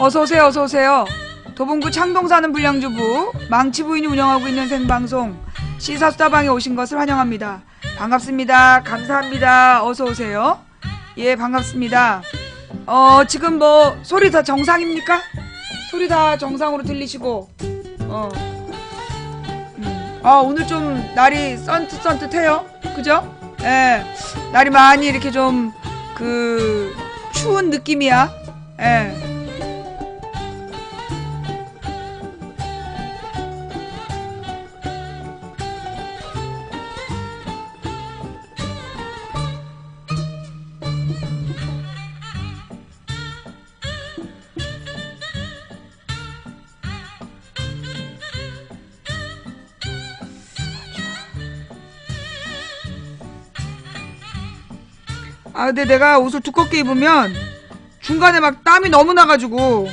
어서오세요, 어서오세요. 도봉구 창동 사는 불량주부 망치 부인이 운영하고 있는 생방송 시사수다방에 오신 것을 환영합니다. 반갑습니다. 감사합니다. 어서오세요. 예, 반갑습니다. 지금 뭐 소리 다 정상입니까? 소리 다 정상으로 들리시고 오늘 좀 날이 썬뜻썬뜻해요. 그죠? 예, 날이 많이 이렇게 좀 추운 느낌이야. 예. 근데 내가 옷을 두껍게 입으면 중간에 막 땀이 너무 나가지고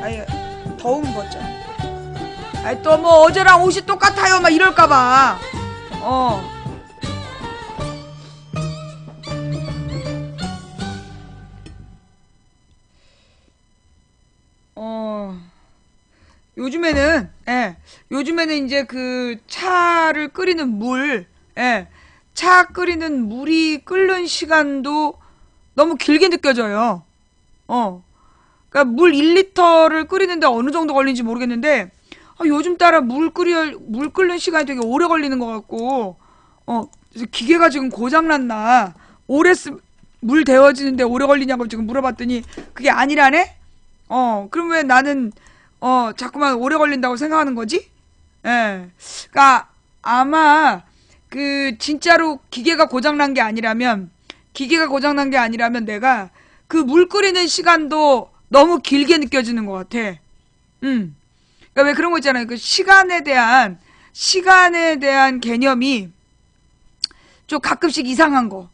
아예 더운 거죠. 아니 또 뭐 어제랑 옷이 똑같아요 막 이럴까봐. 요즘에는 이제 차를 끓이는 차 끓이는 물이 끓는 시간도 너무 길게 느껴져요. 그러니까 물 1리터를 끓이는데 어느 정도 걸리는지 모르겠는데, 요즘 따라 물 끓는 시간이 되게 오래 걸리는 것 같고, 그래서 기계가 지금 고장났나, 물 데워지는데 오래 걸리냐고 지금 물어봤더니, 그게 아니라네? 그럼 왜 나는, 자꾸만 오래 걸린다고 생각하는 거지? 예. 그니까, 아마, 진짜로 기계가 고장난 게 아니라면 내가 물 끓이는 시간도 너무 길게 느껴지는 것 같아. 그러니까 왜 그런 거 있잖아요. 시간에 대한 개념이 좀 가끔씩 이상한 거.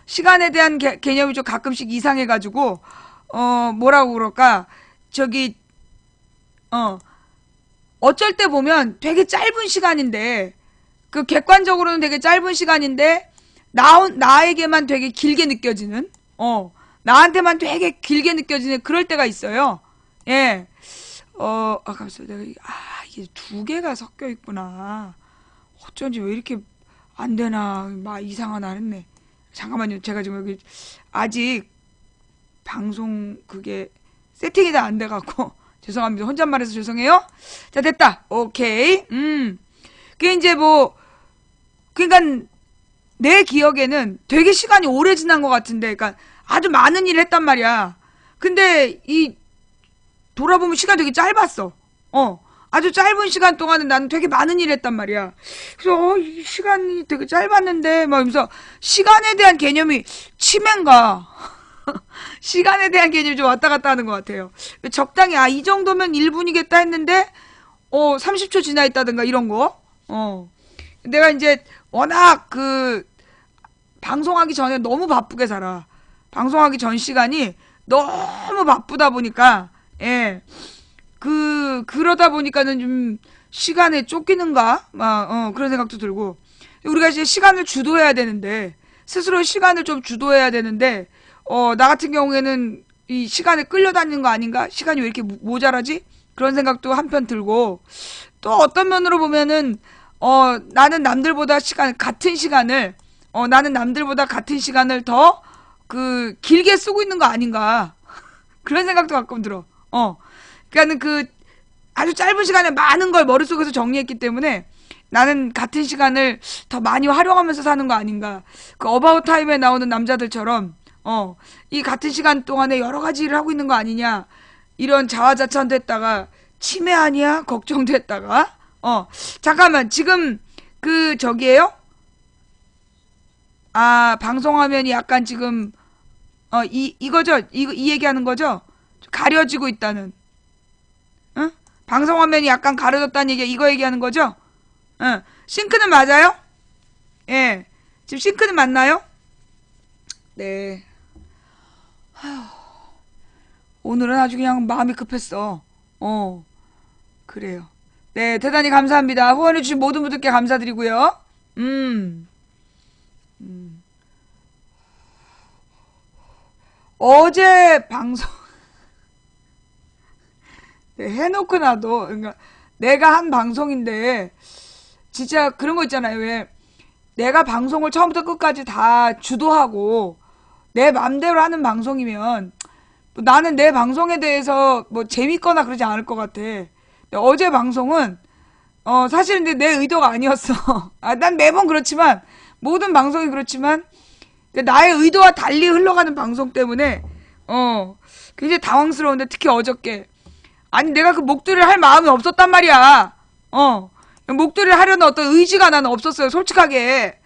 시간에 대한 개념이 좀 가끔씩 이상해가지고, 뭐라고 그럴까. 어쩔 때 보면 되게 짧은 시간인데, 객관적으로는 되게 짧은 시간인데, 나에게만 되게 길게 느껴지는, 나한테만 되게 길게 느껴지는 그럴 때가 있어요. 예. 잠시만, 이게 두 개가 섞여 있구나. 어쩐지 왜 이렇게 안 되나, 막 이상하나 했네. 잠깐만요. 제가 지금 여기 아직 방송 세팅이 다 안 돼갖고 죄송합니다. 혼잣말해서 죄송해요. 자, 됐다. 오케이. 그게 이제 그러니까 내 기억에는 되게 시간이 오래 지난 것 같은데, 그러니까 아주 많은 일을 했단 말이야. 근데 돌아보면 시간 되게 짧았어. 아주 짧은 시간 동안은 나는 되게 많은 일을 했단 말이야. 그래서 이 시간이 되게 짧았는데 막 이러면서 시간에 대한 개념이 치매인가? 시간에 대한 개념이 좀 왔다 갔다 하는 것 같아요. 적당히 이 정도면 1분이겠다 했는데 30초 지나 있다든가 이런 거. 내가 이제 워낙 방송하기 전에 너무 바쁘게 살아. 방송하기 전 시간이 너무 바쁘다 보니까, 예. 그러다 보니까는 좀 시간에 쫓기는가? 그런 생각도 들고. 우리가 이제 시간을 주도해야 되는데, 스스로 시간을 좀 주도해야 되는데, 나 같은 경우에는 이 시간에 끌려다니는 거 아닌가? 시간이 왜 이렇게 모자라지? 그런 생각도 한편 들고, 또 어떤 면으로 보면은, 나는 남들보다 같은 시간을 더, 길게 쓰고 있는 거 아닌가. 그런 생각도 가끔 들어. 그러니까는 아주 짧은 시간에 많은 걸 머릿속에서 정리했기 때문에 나는 같은 시간을 더 많이 활용하면서 사는 거 아닌가. 어바웃 타임에 나오는 남자들처럼, 이 같은 시간 동안에 여러 가지 일을 하고 있는 거 아니냐. 이런 자화자찬도 했다가, 치매 아니야? 걱정도 했다가, 잠깐만, 지금, 저기에요? 방송화면이 약간 지금, 이거죠? 이 얘기하는 거죠? 가려지고 있다는. 응? 방송화면이 약간 가려졌다는 얘기, 이거 얘기하는 거죠? 응. 싱크는 맞아요? 예. 지금 싱크는 맞나요? 네. 오늘은 아주 그냥 마음이 급했어. 그래요. 네, 대단히 감사합니다. 후원해주신 모든 분들께 감사드리고요. 음, 어제 방송, 네, 해놓고 나도, 그러니까 내가 한 방송인데, 진짜 그런 거 있잖아요. 왜, 내가 방송을 처음부터 끝까지 다 주도하고, 내 맘대로 하는 방송이면, 뭐 나는 내 방송에 대해서 뭐 재밌거나 그러지 않을 것 같아. 근데 어제 방송은 사실 근데 내 의도가 아니었어. 아, 난 매번 그렇지만 모든 방송이 그렇지만 나의 의도와 달리 흘러가는 방송 때문에 굉장히 당황스러운데 특히 어저께 아니 내가 그 목도리를 할 마음이 없었단 말이야. 목도리를 하려는 어떤 의지가 나는 없었어요. 솔직하게.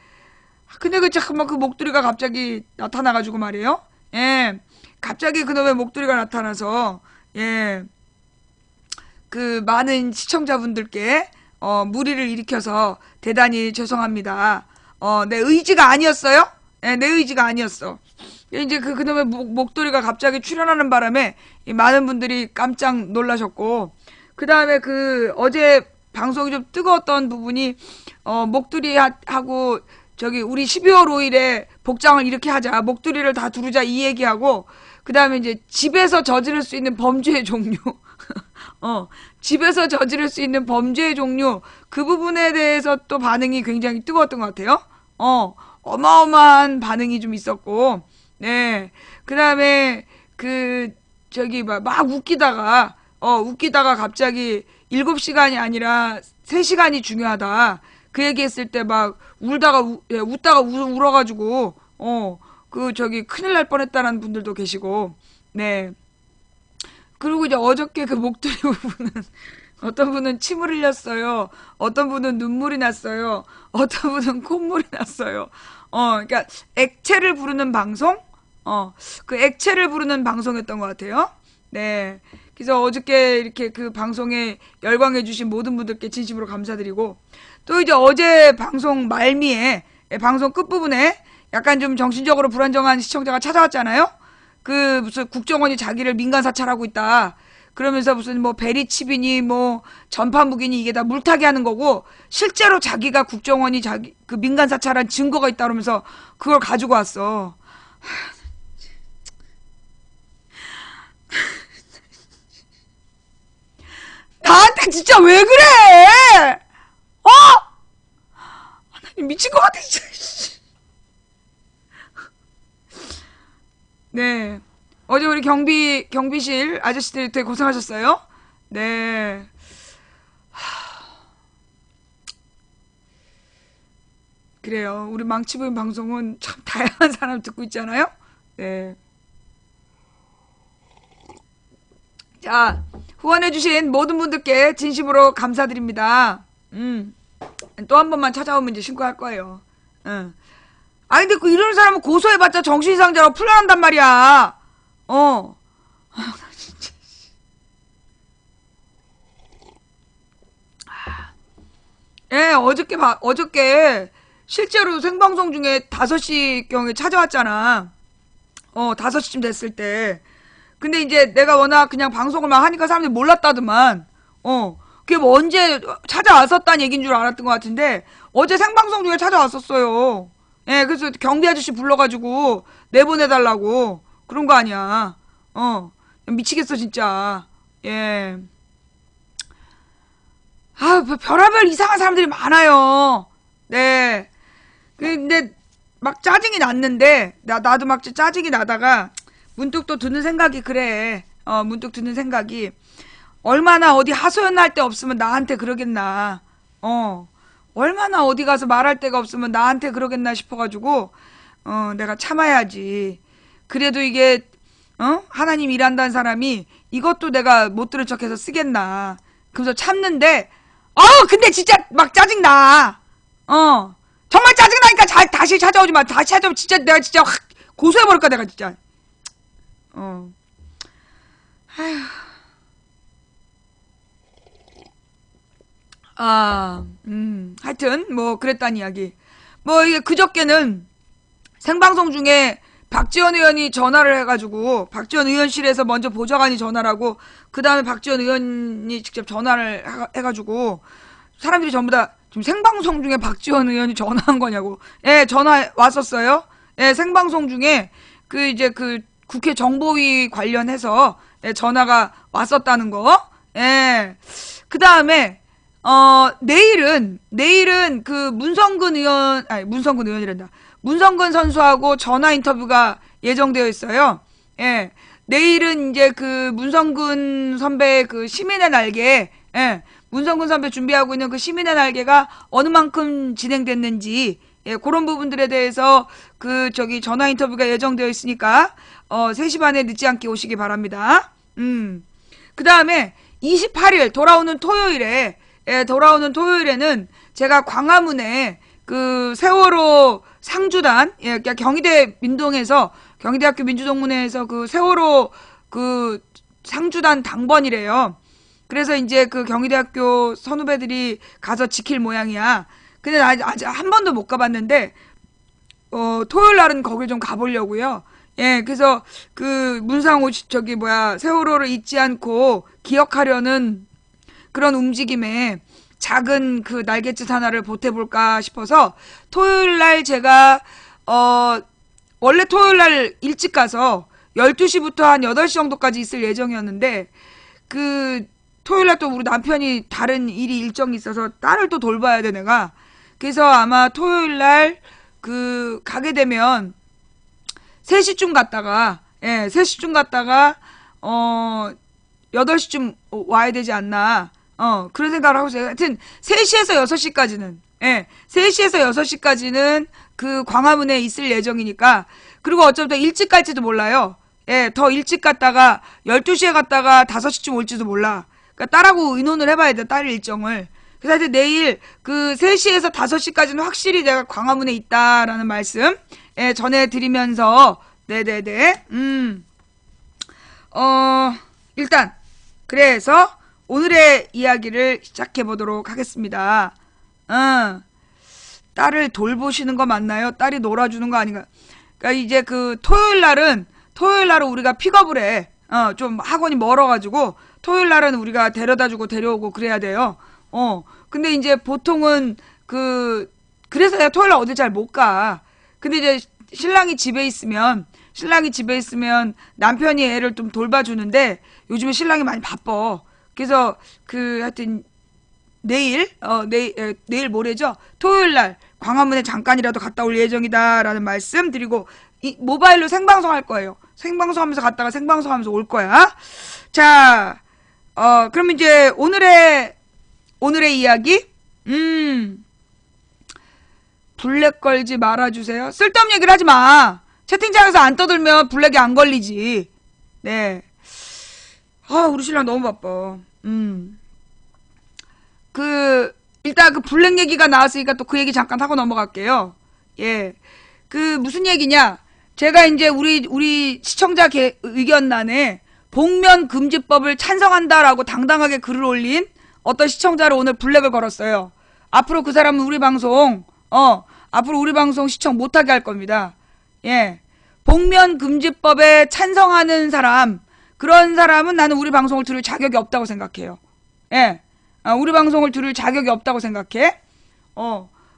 근데 그 잠깐만 그 목도리가 갑자기 나타나가지고 말이에요. 예. 갑자기 그놈의 목도리가 나타나서 예. 그 많은 시청자분들께 무리를 일으켜서 대단히 죄송합니다. 내 의지가 아니었어요? 네, 내 의지가 아니었어. 이제 그놈의 목도리가 갑자기 출연하는 바람에 많은 분들이 깜짝 놀라셨고, 그 다음에 어제 방송이 좀 뜨거웠던 부분이, 목도리하고, 저기, 우리 12월 5일에 복장을 이렇게 하자. 목도리를 다 두르자. 이 얘기하고, 그 다음에 이제 집에서 저지를 수 있는 범죄의 종류. 집에서 저지를 수 있는 범죄의 종류, 그 부분에 대해서 또 반응이 굉장히 뜨거웠던 것 같아요. 어마어마한 반응이 좀 있었고, 네. 그 다음에, 저기, 막 웃기다가 갑자기 7시간이 아니라 3시간이 중요하다. 그 얘기 했을 때 막 웃다가 울어가지고, 저기 큰일 날 뻔했다는 분들도 계시고, 네. 그리고 이제 어저께 그 목도리 부분은 어떤 분은 침을 흘렸어요. 어떤 분은 눈물이 났어요. 어떤 분은 콧물이 났어요. 그러니까 액체를 부르는 방송? 그 액체를 부르는 방송이었던 것 같아요. 네. 그래서 어저께 이렇게 그 방송에 열광해주신 모든 분들께 진심으로 감사드리고, 또 이제 어제 방송 말미에, 방송 끝부분에 약간 좀 정신적으로 불안정한 시청자가 찾아왔잖아요? 무슨 국정원이 자기를 민간 사찰하고 있다. 그러면서 무슨 뭐 베리칩이니 뭐 전파무기니 이게 다 물타기 하는 거고, 실제로 자기가 국정원이 그 민간 사찰한 증거가 있다 그러면서 그걸 가지고 왔어. 나한테 진짜 왜 그래? 미친 것 같아, 진짜. 네. 어제 우리 경비실 아저씨들이 되게 고생하셨어요. 네. 그래요. 우리 망치부인 방송은 참 다양한 사람 듣고 있잖아요. 네. 자, 후원해주신 모든 분들께 진심으로 감사드립니다. 또 한 번만 찾아오면 이제 신고할 거예요. 응. 아니, 근데 이런 사람은 고소해봤자 정신이상자로 풀려난단 말이야. 진짜. 예, 어저께 실제로 생방송 중에 5시경에 찾아왔잖아. 5시쯤 됐을 때. 근데 이제 내가 워낙 그냥 방송을 막 하니까 사람들이 몰랐다더만. 그게 뭐 언제 찾아왔었다는 얘기인 줄 알았던 것 같은데, 어제 생방송 중에 찾아왔었어요. 예, 그래서 경비 아저씨 불러가지고 내보내달라고. 그런 거 아니야. 미치겠어, 진짜. 예. 별의별 이상한 사람들이 많아요. 네. 근데 막 짜증이 났는데, 나도 막 짜증이 나다가 문득 또 드는 생각이 그래. 문득 드는 생각이. 얼마나 어디 하소연할 데 없으면 나한테 그러겠나. 얼마나 어디 가서 말할 데가 없으면 나한테 그러겠나 싶어가지고, 내가 참아야지. 그래도 이게, 하나님 일한다는 사람이 이것도 내가 못 들은 척해서 쓰겠나. 그래서 참는데, 근데 진짜 막 짜증나. 정말 짜증나니까 다시 찾아오지 마. 다시 찾아오면 진짜 내가 진짜 확 고소해버릴까, 내가 진짜. 아휴. 하여튼, 뭐, 그랬단 이야기. 뭐, 이게 그저께는 생방송 중에 박지원 의원이 전화를 해가지고 박지원 의원실에서 먼저 보좌관이 전화를 하고 그 다음에 박지원 의원이 직접 전화를 해가지고 사람들이 전부 다 지금 생방송 중에 박지원 의원이 전화한 거냐고. 예, 전화 왔었어요. 예, 생방송 중에 그 이제 그 국회 정보위 관련해서 예, 전화가 왔었다는 거. 예. 그 다음에 내일은 그 문성근 의원이란다. 문성근 선수하고 전화 인터뷰가 예정되어 있어요. 예. 내일은 이제 그 문성근 선배의 그 시민의 날개, 예. 문성근 선배 준비하고 있는 그 시민의 날개가 어느 만큼 진행됐는지, 예, 그런 부분들에 대해서 그 전화 인터뷰가 예정되어 있으니까 3시 반에 늦지 않게 오시기 바랍니다. 그 다음에 28일 돌아오는 토요일에는 제가 광화문에 그 세월호 상주단, 예, 그러니까 경희대학교 민주동문회에서 그 세월호 그 상주단 당번이래요. 그래서 이제 그 경희대학교 선후배들이 가서 지킬 모양이야. 근데 아직 한 번도 못 가봤는데, 토요일 날은 거길 좀 가보려고요. 예, 그래서 그 문상호 세월호를 잊지 않고 기억하려는 그런 움직임에 작은 그 날갯짓 하나를 보태볼까 싶어서 토요일 날 제가 원래 토요일 날 일찍 가서 12시부터 한 8시 정도까지 있을 예정이었는데 그 토요일 날 또 우리 남편이 다른 일정이 있어서 딸을 또 돌봐야 돼 내가. 그래서 아마 토요일 날 그 가게 되면 3시쯤 갔다가 8시쯤 와야 되지 않나. 그런 생각을 하고 있어요. 하여튼 3시에서 6시까지는 3시에서 6시까지는 그 광화문에 있을 예정이니까. 그리고 어쩌면 더 일찍 갈지도 몰라요. 예, 더 일찍 갔다가 12시에 갔다가 5시쯤 올지도 몰라. 그러니까 딸하고 의논을 해봐야 돼, 딸 일정을. 그래서 하여튼 내일 그 3시에서 5시까지는 확실히 내가 광화문에 있다라는 말씀 전해드리면서 네네네. 일단 그래서 오늘의 이야기를 시작해보도록 하겠습니다. 딸을 돌보시는 거 맞나요? 딸이 놀아주는 거 아닌가? 그러니까 이제 그 토요일 날은 우리가 픽업을 해. 좀 학원이 멀어가지고 토요일 날은 우리가 데려다주고 데려오고 그래야 돼요. 근데 이제 보통은 그래서 내가 토요일 날 어디 잘 못 가. 근데 이제 신랑이 집에 있으면 남편이 애를 좀 돌봐주는데 요즘에 신랑이 많이 바빠. 그래서 하여튼 내일 모레죠. 토요일 날 광화문에 잠깐이라도 갔다 올 예정이다라는 말씀 드리고 모바일로 생방송 할 거예요. 생방송 하면서 생방송 하면서 올 거야. 자, 그럼 이제 오늘의 이야기? 블랙 걸지 말아주세요. 쓸데없는 얘기를 하지 마. 채팅창에서 안 떠들면 블랙이 안 걸리지. 네. 우리 신랑 너무 바빠. 일단 그 블랙 얘기가 나왔으니까 또 그 얘기 잠깐 하고 넘어갈게요. 예. 무슨 얘기냐. 제가 이제 우리 시청자 의견란에 복면 금지법을 찬성한다라고 당당하게 글을 올린 어떤 시청자를 오늘 블랙을 걸었어요. 앞으로 그 사람은 우리 방송 시청 못하게 할 겁니다. 예. 복면 금지법에 찬성하는 사람, 그런 사람은 나는 우리 방송을 들을 자격이 없다고 생각해요. 예. 우리 방송을 들을 자격이 없다고 생각해.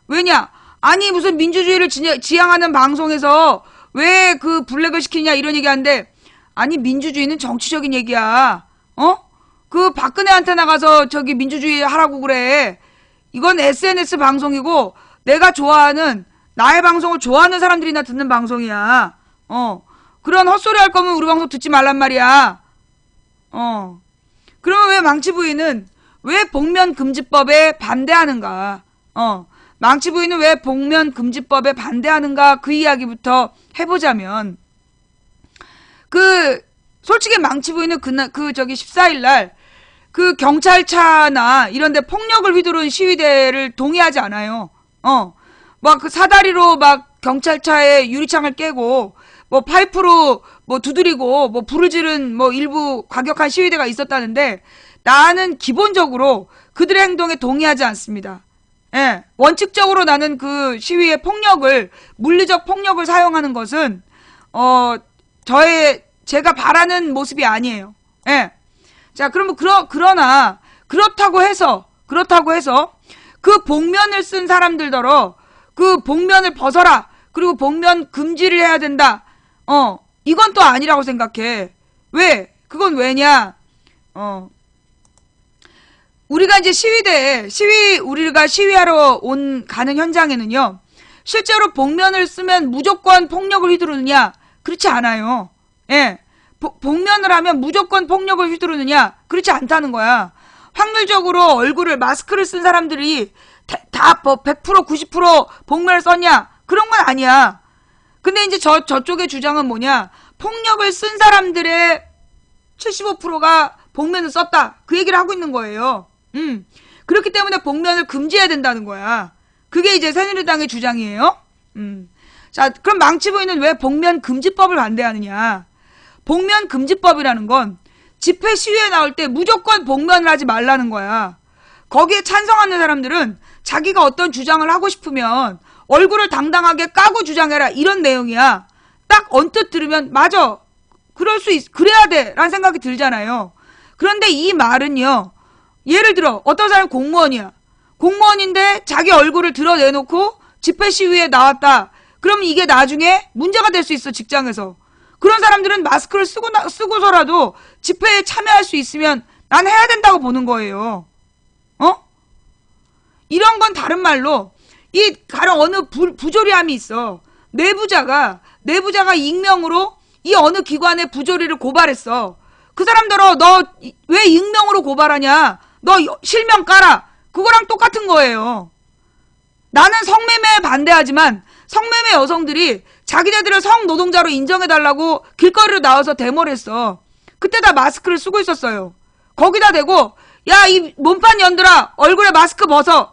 왜냐? 아니, 무슨 민주주의를 지향하는 방송에서 왜 그 블랙을 시키냐 이런 얘기 하는데, 아니, 민주주의는 정치적인 얘기야. 그 박근혜한테 나가서 민주주의 하라고 그래. 이건 SNS 방송이고 내가 좋아하는, 나의 방송을 좋아하는 사람들이나 듣는 방송이야. 그런 헛소리 할 거면 우리 방송 듣지 말란 말이야. 그러면 왜 망치부인은 왜 복면 금지법에 반대하는가? 망치부인은 왜 복면 금지법에 반대하는가? 그 이야기부터 해보자면, 솔직히 망치부인은 14일날 그 경찰차나 이런데 폭력을 휘두른 시위대를 동의하지 않아요. 막 그 사다리로 막 경찰차의 유리창을 깨고, 뭐 파이프로 뭐 두드리고, 뭐 불을 지른 뭐 일부 과격한 시위대가 있었다는데, 나는 기본적으로 그들의 행동에 동의하지 않습니다. 예. 원칙적으로 나는 그 시위의 물리적 폭력을 사용하는 것은, 제가 바라는 모습이 아니에요. 예. 자, 그러면 그러나 그렇다고 해서 그 복면을 쓴 사람들더러 그 복면을 벗어라. 그리고 복면 금지를 해야 된다. 이건 또 아니라고 생각해. 왜? 그건 왜냐? 우리가 이제 우리가 시위하러 가는 현장에는요, 실제로 복면을 쓰면 무조건 폭력을 휘두르느냐? 그렇지 않아요. 예. 복면을 하면 무조건 폭력을 휘두르느냐? 그렇지 않다는 거야. 확률적으로 얼굴을, 마스크를 쓴 사람들이 다 100%, 90% 복면을 썼냐? 그런 건 아니야. 근데 이제 저쪽의 주장은 뭐냐? 폭력을 쓴 사람들의 75%가 복면을 썼다. 그 얘기를 하고 있는 거예요. 그렇기 때문에 복면을 금지해야 된다는 거야. 그게 이제 새누리당의 주장이에요. 자, 그럼 망치부인은 왜 복면 금지법을 반대하느냐? 복면 금지법이라는 건 집회 시위에 나올 때 무조건 복면을 하지 말라는 거야. 거기에 찬성하는 사람들은 자기가 어떤 주장을 하고 싶으면 얼굴을 당당하게 까고 주장해라, 이런 내용이야. 딱 언뜻 들으면 맞아, 그래야 돼 라는 생각이 들잖아요. 그런데 이 말은요, 예를 들어 어떤 사람이 공무원이야. 공무원인데 자기 얼굴을 드러내놓고 집회 시위에 나왔다. 그럼 이게 나중에 문제가 될 수 있어, 직장에서. 그런 사람들은 마스크를 쓰고서라도 집회에 참여할 수 있으면 난 해야 된다고 보는 거예요. 이런 건 다른 말로 가령 어느 부조리함이 있어. 내부자가 익명으로 이 어느 기관의 부조리를 고발했어. 그 사람들어, 너 왜 익명으로 고발하냐? 너 실명 까라. 그거랑 똑같은 거예요. 나는 성매매에 반대하지만 성매매 여성들이 자기네들을 성노동자로 인정해달라고 길거리로 나와서 데모를 했어. 그때 다 마스크를 쓰고 있었어요. 거기다 대고 야, 이 몸판 년들아, 얼굴에 마스크 벗어.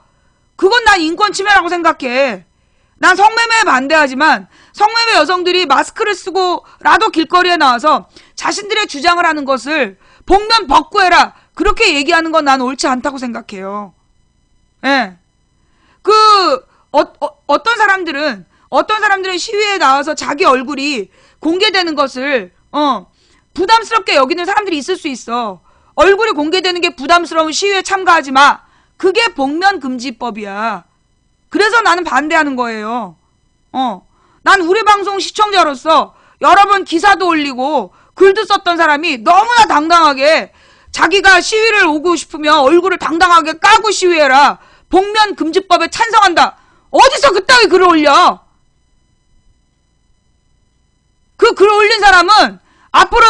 그건 난 인권 침해라고 생각해. 난 성매매에 반대하지만 성매매 여성들이 마스크를 쓰고라도 길거리에 나와서 자신들의 주장을 하는 것을 복면 벗고 해라, 그렇게 얘기하는 건 난 옳지 않다고 생각해요. 예. 어떤 사람들은 시위에 나와서 자기 얼굴이 공개되는 것을 부담스럽게 여기는 사람들이 있을 수 있어. 얼굴이 공개되는 게 부담스러운 시위에 참가하지 마. 그게 복면 금지법이야. 그래서 나는 반대하는 거예요. 난 우리 방송 시청자로서 여러 번 기사도 올리고 글도 썼던 사람이 너무나 당당하게 자기가 시위를 오고 싶으면 얼굴을 당당하게 까고 시위해라, 복면 금지법에 찬성한다. 어디서 그따위 글을 올려? 그 글 올린 사람은 앞으로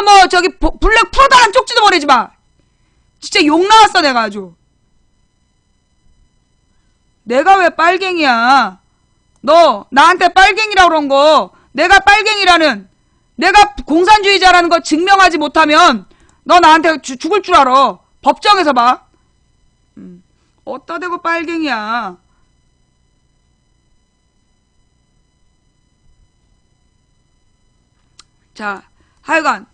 블랙 프로다는 쪽지도 보내지 마. 진짜 욕 나왔어, 내가 아주. 내가 왜 빨갱이야? 너 나한테 빨갱이라고 그런 거, 내가 공산주의자라는 거 증명하지 못하면 너 나한테 죽을 줄 알아. 법정에서 봐. 어따 대고 빨갱이야. 자, 하여간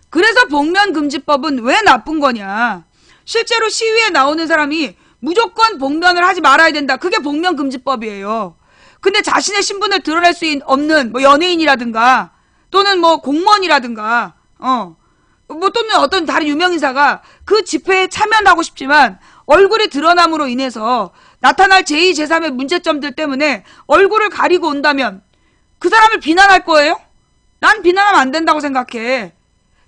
그래서 복면금지법은 왜 나쁜 거냐? 실제로 시위에 나오는 사람이 무조건 복면을 하지 말아야 된다. 그게 복면금지법이에요. 근데 자신의 신분을 드러낼 수 없는 연예인이라든가 또는 공무원이라든가 또는 어떤 다른 유명인사가 그 집회에 참여하고 싶지만 얼굴이 드러남으로 인해서 나타날 제2, 제3의 문제점들 때문에 얼굴을 가리고 온다면 그 사람을 비난할 거예요? 난 비난하면 안 된다고 생각해.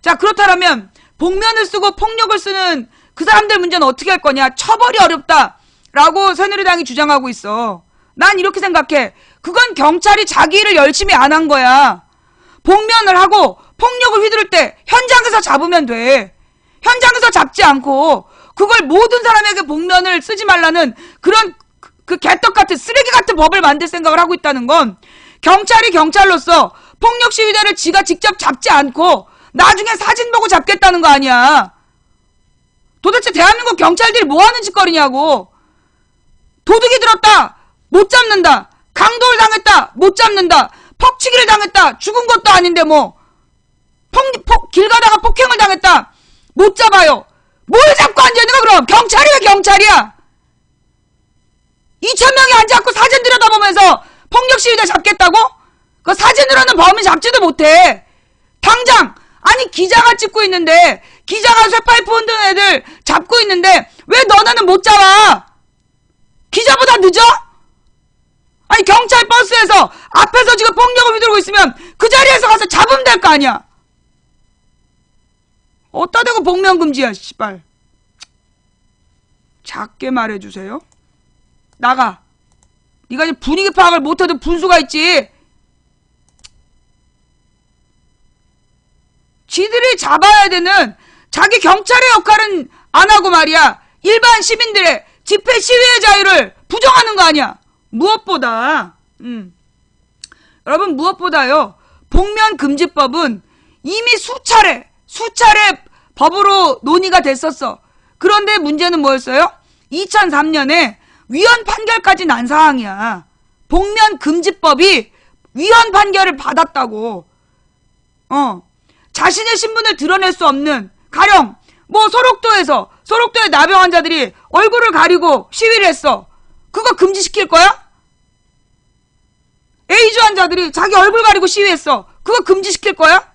자, 그렇다면 복면을 쓰고 폭력을 쓰는 그 사람들 문제는 어떻게 할 거냐? 처벌이 어렵다라고 새누리당이 주장하고 있어. 난 이렇게 생각해. 그건 경찰이 자기 일을 열심히 안 한 거야. 복면을 하고 폭력을 휘두를 때 현장에서 잡으면 돼. 현장에서 잡지 않고 그걸 모든 사람에게 복면을 쓰지 말라는 그런 그 개떡 같은 쓰레기 같은 법을 만들 생각을 하고 있다는 건 경찰이 경찰로서 폭력 시위대를 지가 직접 잡지 않고 나중에 사진 보고 잡겠다는 거 아니야. 도대체 대한민국 경찰들이 뭐 하는 짓거리냐고. 도둑이 들었다, 못 잡는다. 강도를 당했다, 못 잡는다. 퍽치기를 당했다, 죽은 것도 아닌데 길 가다가 폭행을 당했다, 못 잡아요. 뭘 잡고 앉아있는 거야 그럼? 경찰이 왜 경찰이야? 2,000명이 앉아갖고 사진 들여다보면서 폭력 시위대 잡겠다고? 그 사진으로는 범인 잡지도 못해. 당장! 아니 기자가 찍고 있는데 기자가 쇠파이프 흔드는 애들 잡고 있는데 왜 너네는 못 잡아? 기자보다 늦어? 아니 경찰 버스에서 앞에서 지금 폭력을 휘두르고 있으면 그 자리에서 가서 잡으면 될 거 아니야. 어따 대고 복면금지야 씨발. 작게 말해주세요. 나가. 네가 이제 분위기 파악을 못해도 분수가 있지. 지들이 잡아야 되는 자기 경찰의 역할은 안 하고 말이야. 일반 시민들의 집회 시위의 자유를 부정하는 거 아니야. 무엇보다 여러분 무엇보다요. 복면금지법은 이미 수차례 법으로 논의가 됐었어. 그런데 문제는 뭐였어요? 2003년에 위헌 판결까지 난 사항이야. 복면금지법이 위헌 판결을 받았다고. 자신의 신분을 드러낼 수 없는 가령 뭐 소록도의 나병 환자들이 얼굴을 가리고 시위를 했어. 그거 금지시킬 거야? 에이즈 환자들이 자기 얼굴 가리고 시위했어. 그거 금지시킬 거야?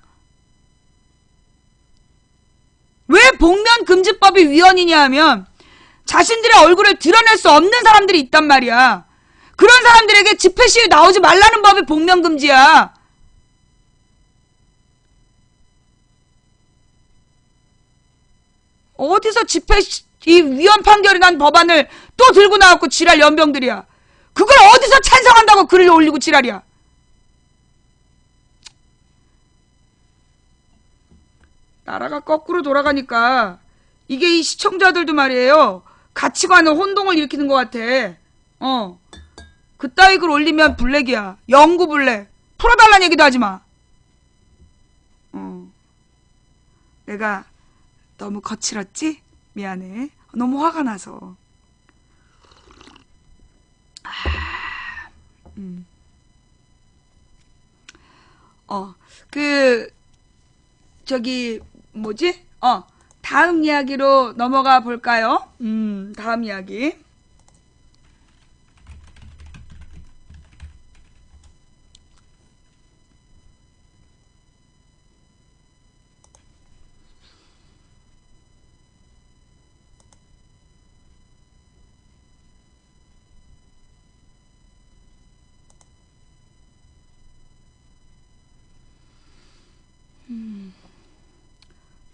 왜 복면금지법이 위헌이냐 하면 자신들의 얼굴을 드러낼 수 없는 사람들이 있단 말이야. 그런 사람들에게 집회 시위 나오지 말라는 법이 복면금지야. 어디서 이 위헌 판결이 난 법안을 또 들고 나왔고 지랄 연병들이야. 그걸 어디서 찬성한다고 글을 올리고 지랄이야. 나라가 거꾸로 돌아가니까 이게 이 시청자들도 말이에요. 가치관의 혼동을 일으키는 것 같아. 그따위 글 올리면 블랙이야. 영구 블랙. 풀어달라는 얘기도 하지 마. 내가 너무 거칠었지? 미안해. 너무 화가 나서. 저기 뭐지? 다음 이야기로 넘어가 볼까요? 다음 이야기.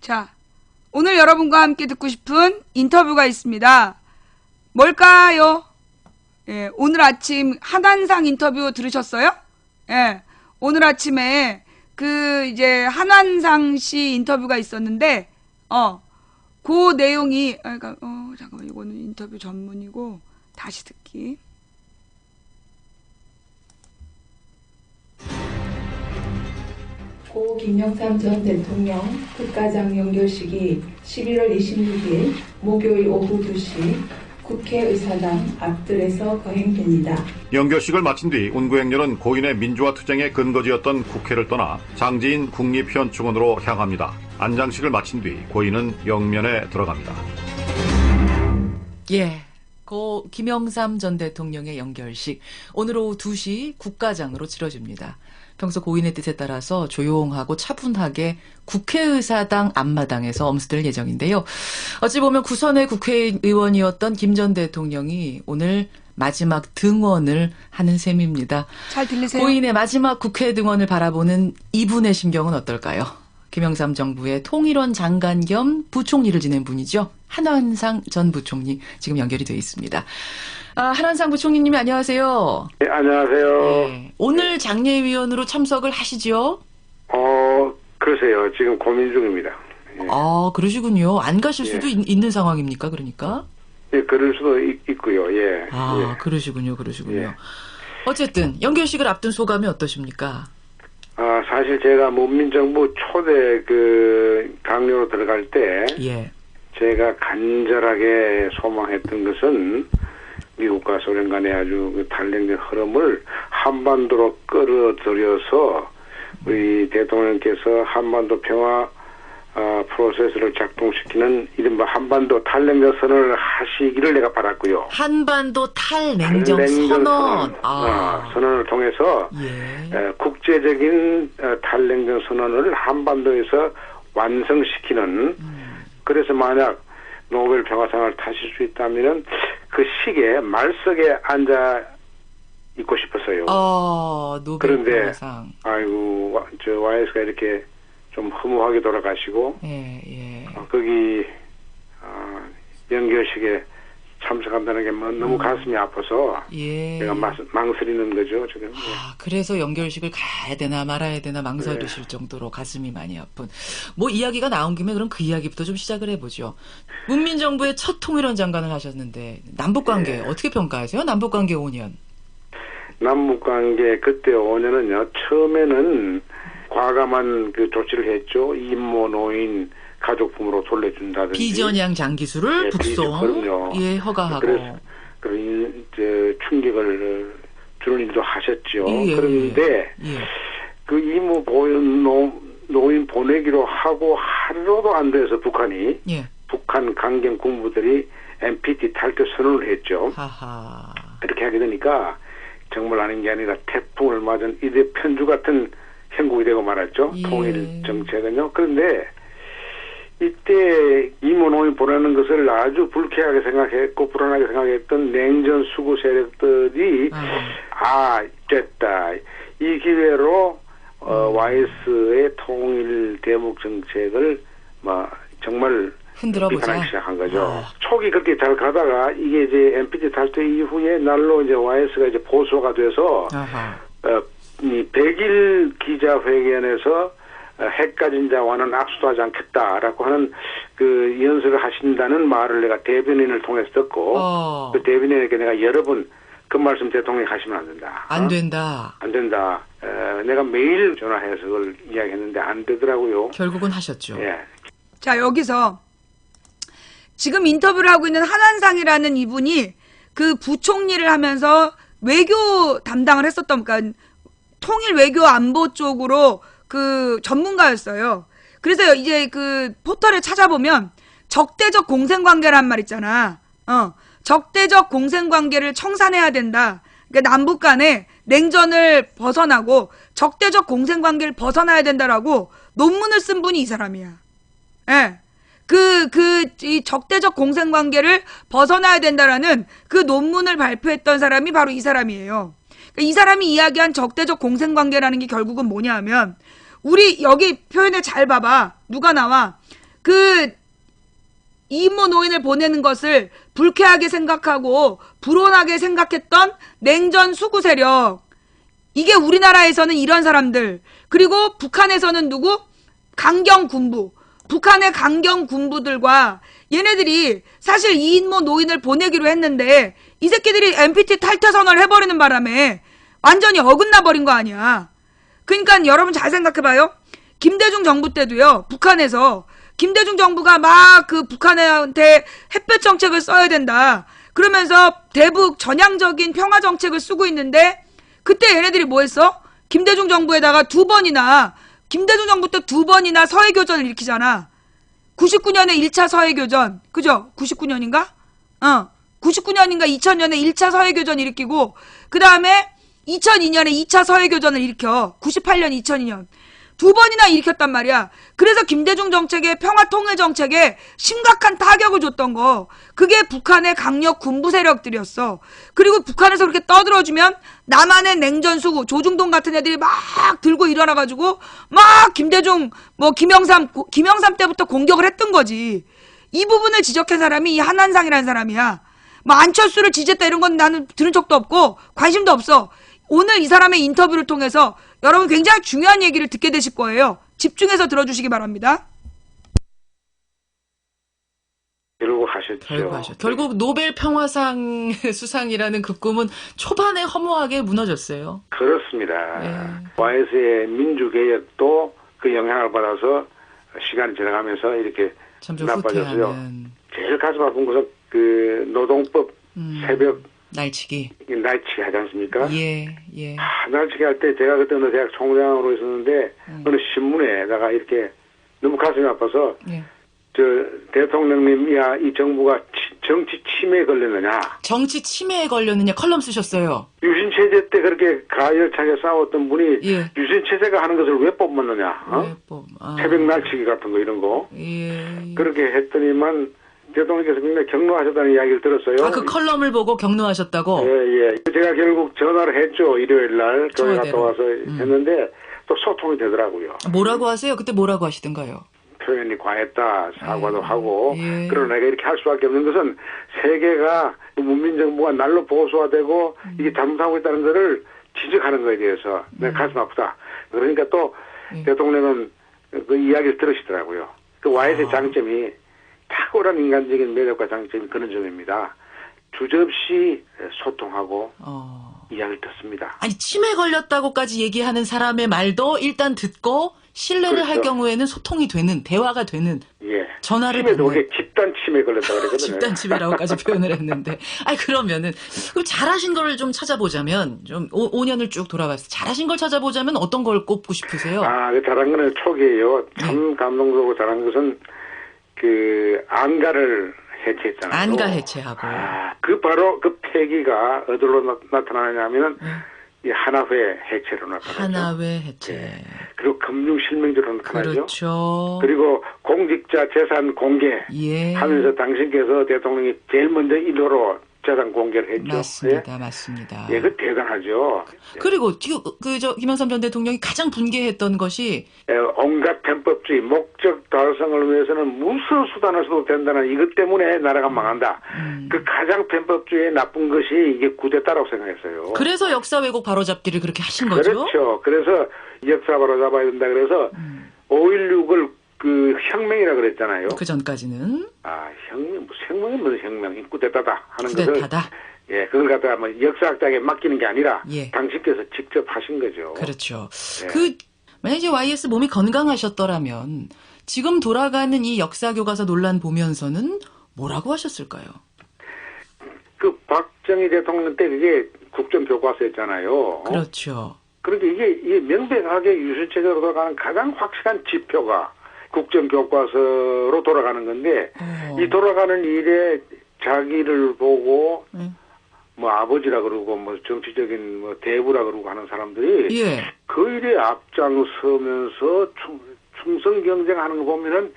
자, 오늘 여러분과 함께 듣고 싶은 인터뷰가 있습니다. 뭘까요? 예, 오늘 아침 한환상 인터뷰 들으셨어요? 예, 오늘 아침에 이제 한환상 씨 인터뷰가 있었는데, 그 내용이, 잠깐만, 이거는 인터뷰 전문이고, 다시 듣기. 고 김영삼 전 대통령 국가장 연결식이 11월 26일 목요일 오후 2시 국회의사당 앞뜰에서 거행됩니다. 연결식을 마친 뒤 운구행렬은 고인의 민주화 투쟁의 근거지였던 국회를 떠나 장지인 국립현충원으로 향합니다. 안장식을 마친 뒤 고인은 영면에 들어갑니다. 예. 고 김영삼 전 대통령의 연결식 오늘 오후 2시 국가장으로 치러집니다. 평소 고인의 뜻에 따라서 조용하고 차분하게 국회의사당 앞마당에서 엄수될 예정인데요. 어찌 보면 구선의 국회의원이었던 김 전 대통령이 오늘 마지막 등원을 하는 셈입니다. 잘 들리세요? 고인의 마지막 국회 등원을 바라보는 이분의 심경은 어떨까요? 김영삼 정부의 통일원 장관 겸 부총리를 지낸 분이죠. 한환상 전 부총리 지금 연결이 되어 있습니다. 한환상 부총리님이 안녕하세요. 네, 안녕하세요. 네, 오늘 장례위원으로 참석을 하시죠? 그러세요. 지금 고민 중입니다. 예. 그러시군요. 안 가실 예. 수도 있는 상황입니까? 그러니까? 예, 그럴 수도 있고요. 예. 예. 예. 그러시군요. 예. 어쨌든 연결식을 앞둔 소감이 어떠십니까? 사실 제가 문민정부 초대 강요로 들어갈 때 예. 제가 간절하게 소망했던 것은 미국과 소련 간의 아주 단련된 흐름을 한반도로 끌어들여서 우리 대통령께서 한반도 평화 프로세스를 작동시키는 이른바 한반도 탈냉전 선언을 하시기를 내가 바랐고요. 한반도 탈냉전 선언. 선언을 통해서 예. 국제적인 탈냉전 선언을 한반도에서 완성시키는 그래서 만약 노벨 평화상을 타실 수 있다면은 그 시기에 말석에 앉아 있고 싶었어요. 노벨 그런데 평화상. 아이고 저 YS가 이렇게 좀 허무하게 돌아가시고 예. 거기 연결식에 참석한다는 게 너무 가슴이 아파서 예. 내가 망설이는 거죠 지금. 그래서 연결식을 가야 되나 말아야 되나 망설이실 정도로 가슴이 많이 아픈. 뭐 이야기가 나온 김에 그럼 그 이야기부터 좀 시작을 해보죠. 문민정부의 첫 통일원 장관을 하셨는데 남북관계 어떻게 평가하세요? 남북관계 5년. 남북관계 그때 5년은요. 처음에는 과감한 그 조치를 했죠. 이모 노인 가족부모로 돌려준다든지. 비전향 장기수를 북송. 그럼요. 예, 허가하고. 그래서 이제 충격을 주는 일도 하셨죠. 예, 그런데 예. 그 이모 노인 보내기로 하고 하루도 안 돼서 북한이 예. 북한 강경 군부들이 NPT 탈퇴 선언을 했죠. 하하. 이렇게 하게 되니까 정말 아닌 게 아니라 태풍을 맞은 이대 편주 같은 형국이 되고 말았죠. 예. 통일 정책은요. 그런데 이때 이모 노인 보내는 것을 아주 불쾌하게 생각했고 불안하게 생각했던 냉전 수구 세력들이 됐다. 이 기회로 YS의 통일 대북 정책을 정말 흔들어보자. 비판하기 시작한 거죠. 초기 그렇게 잘 가다가 이게 이제 NPT 탈퇴 이후에 날로 이제 YS가 이제 보수가 돼서 이 100일 기자회견에서 핵가진자와는 악수도 하지 않겠다라고 하는 그 연설을 하신다는 말을 내가 대변인을 통해서 듣고 그 대변인에게 내가 여러 번 그 말씀 대통령이 하시면 안 된다. 안 된다. 안 된다. 내가 매일 전화해서 그걸 이야기했는데 안 되더라고요. 결국은 하셨죠. 예. 자, 여기서 지금 인터뷰를 하고 있는 한한상이라는 이분이 그 부총리를 하면서 외교 담당을 했었던, 그러니까 통일 외교 안보 쪽으로 그 전문가였어요. 그래서 이제 그 포털에 찾아보면 적대적 공생관계란 말 있잖아. 적대적 공생관계를 청산해야 된다. 그러니까 남북 간에 냉전을 벗어나고 적대적 공생관계를 벗어나야 된다라고 논문을 쓴 분이 이 사람이야. 예. 이 적대적 공생관계를 벗어나야 된다라는 그 논문을 발표했던 사람이 바로 이 사람이에요. 그러니까 이 사람이 이야기한 적대적 공생관계라는 게 결국은 뭐냐 하면, 우리 여기 표현을 잘 봐봐. 누가 나와? 이모 노인을 보내는 것을 불쾌하게 생각하고 불온하게 생각했던 냉전 수구 세력. 이게 우리나라에서는 이런 사람들. 그리고 북한에서는 누구? 강경 군부. 북한의 강경 군부들과 얘네들이 사실 이모 노인을 보내기로 했는데 이 새끼들이 NPT 탈퇴 선언을 해버리는 바람에 완전히 어긋나 버린 거 아니야. 그러니까 여러분 잘 생각해봐요. 김대중 정부 때도요. 북한에서 김대중 정부가 막 그 북한한테 햇볕 정책을 써야 된다. 그러면서 대북 전향적인 평화 정책을 쓰고 있는데 그때 얘네들이 뭐 했어? 김대중 정부에다가 김대중 정부 때 2번이나 서해교전을 일으키잖아. 99년에 1차 서해교전. 그죠? 99년인가? 99년인가 2000년에 1차 서해교전 일으키고 그 다음에 2002년에 2차 서해교전을 일으켜. 98년, 2002년. 2번이나 일으켰단 말이야. 그래서 김대중 정책의 평화통일 정책에 심각한 타격을 줬던 거. 그게 북한의 강력 군부 세력들이었어. 그리고 북한에서 그렇게 떠들어주면 남한의 냉전수구, 조중동 같은 애들이 막 들고 일어나가지고 막 김대중, 김영삼 때부터 공격을 했던 거지. 이 부분을 지적한 사람이 이 한한상이라는 사람이야. 안철수를 지지했다 이런 건 나는 들은 적도 없고 관심도 없어. 오늘 이 사람의 인터뷰를 통해서 여러분 굉장히 중요한 얘기를 듣게 되실 거예요. 집중해서 들어주시기 바랍니다. 결국 하셨죠. 결국 노벨 평화상 수상이라는 그 꿈은 초반에 허무하게 무너졌어요. 그렇습니다. YS의 민주개혁도 그 영향을 받아서 시간이 지나가면서 이렇게 점점 나빠졌어요. 후퇴하는. 제일 가슴 아픈 것은 그 노동법 새벽 날치기 하지 않습니까? 예. 날치기 할 때 제가 그때 어느 대학 총장으로 있었는데 어느 신문에다가 이렇게 너무 가슴이 아파서 예. 저 대통령님이야 이 정부가 정치 침해에 걸렸느냐. 정치 침해에 걸렸느냐 컬럼 쓰셨어요. 유신 체제 때 그렇게 가열차게 싸웠던 분이 예. 유신 체제가 하는 것을 왜 뽑았느냐. 새벽 날치기 같은 거 이런 거. 예. 그렇게 했더니만 대통령께서 굉장히 격노하셨다는 이야기를 들었어요. 아, 그 컬럼을 보고 격노하셨다고? 예. 제가 결국 전화를 했죠. 일요일 날 교회 갔다 와서 했는데 또 소통이 되더라고요. 뭐라고 하세요? 그때 뭐라고 하시던가요? 표현이 과했다 사과도 하고 예. 그러나 내가 이렇게 할 수밖에 없는 것은 세계가 문민정부가 날로 보수화되고 이게 잘못하고 있다는 것을 지적하는 것에 대해서 내가 가슴 아프다. 그러니까 또 대통령은 그 이야기를 들으시더라고요. 그 YS의 장점이 탁월한 인간적인 매력과 장점이 그런 점입니다. 주저없이 소통하고 이야기를 듣습니다. 아니 치매 걸렸다고까지 얘기하는 사람의 말도 일단 듣고 신뢰를 그렇죠. 할 경우에는 소통이 되는 대화가 되는 예. 전화를 치매도 받는 그게 집단 치매 걸렸다 그러거든요. 집단 치매라고까지 표현을 했는데 아니 그러면은 그럼 잘하신 걸 좀 찾아보자면 좀 5년을 쭉 돌아봤을 때 잘하신 걸 찾아보자면 어떤 걸 꼽고 싶으세요? 그 잘한 거는 초기에요. 참 감동적으로 잘한 것은 그 안가를 해체했잖아요. 안가 해체하고. 그 바로 그 폐기가 어디로 나타나냐면은 이 하나회 해체로 나타나죠. 하나회 해체. 예. 그리고 금융 실명제로 나타나죠. 그렇죠. 그리고 공직자 재산 공개 예. 하면서 당신께서 대통령이 제일 먼저 1호로 재산 공개를 했죠. 맞습니다. 맞습니다. 예, 그 대단하죠. 그리고 김영삼 전 대통령이 가장 분개했던 것이 온갖 편법주의, 목적 달성을 위해서는 무슨 수단을 써도 된다는 이것 때문에 나라가 망한다. 그 가장 편법주의의 나쁜 것이 이게 쿠데타라고 생각했어요. 그래서 역사 왜곡 바로잡기를 그렇게 하신 거죠? 그렇죠. 그래서 역사 바로잡아야 된다. 그래서 5.16을 그 혁명이라 그랬잖아요. 그 전까지는 혁명이 무슨 혁명이 쿠데타다 하는 쿠데타다. 것을 예, 그걸 갖다가 뭐 역사학자에게 맡기는 게 아니라 예. 당신께서 직접 하신 거죠. 그렇죠. 예. 만약 이제 YS 몸이 건강하셨더라면 지금 돌아가는 이 역사 교과서 논란 보면서는 뭐라고 하셨을까요? 그 박정희 대통령 때 그게 국정교과서였잖아요. 그렇죠. 그런데 이게 명백하게 유신체제로 돌아가는 가장 확실한 지표가 국정교과서로 돌아가는 건데 이 돌아가는 일에 자기를 보고 뭐 아버지라 그러고 뭐 정치적인 뭐 대부라 그러고 하는 사람들이 예. 그 일에 앞장서면서 충성 경쟁하는 거 보면은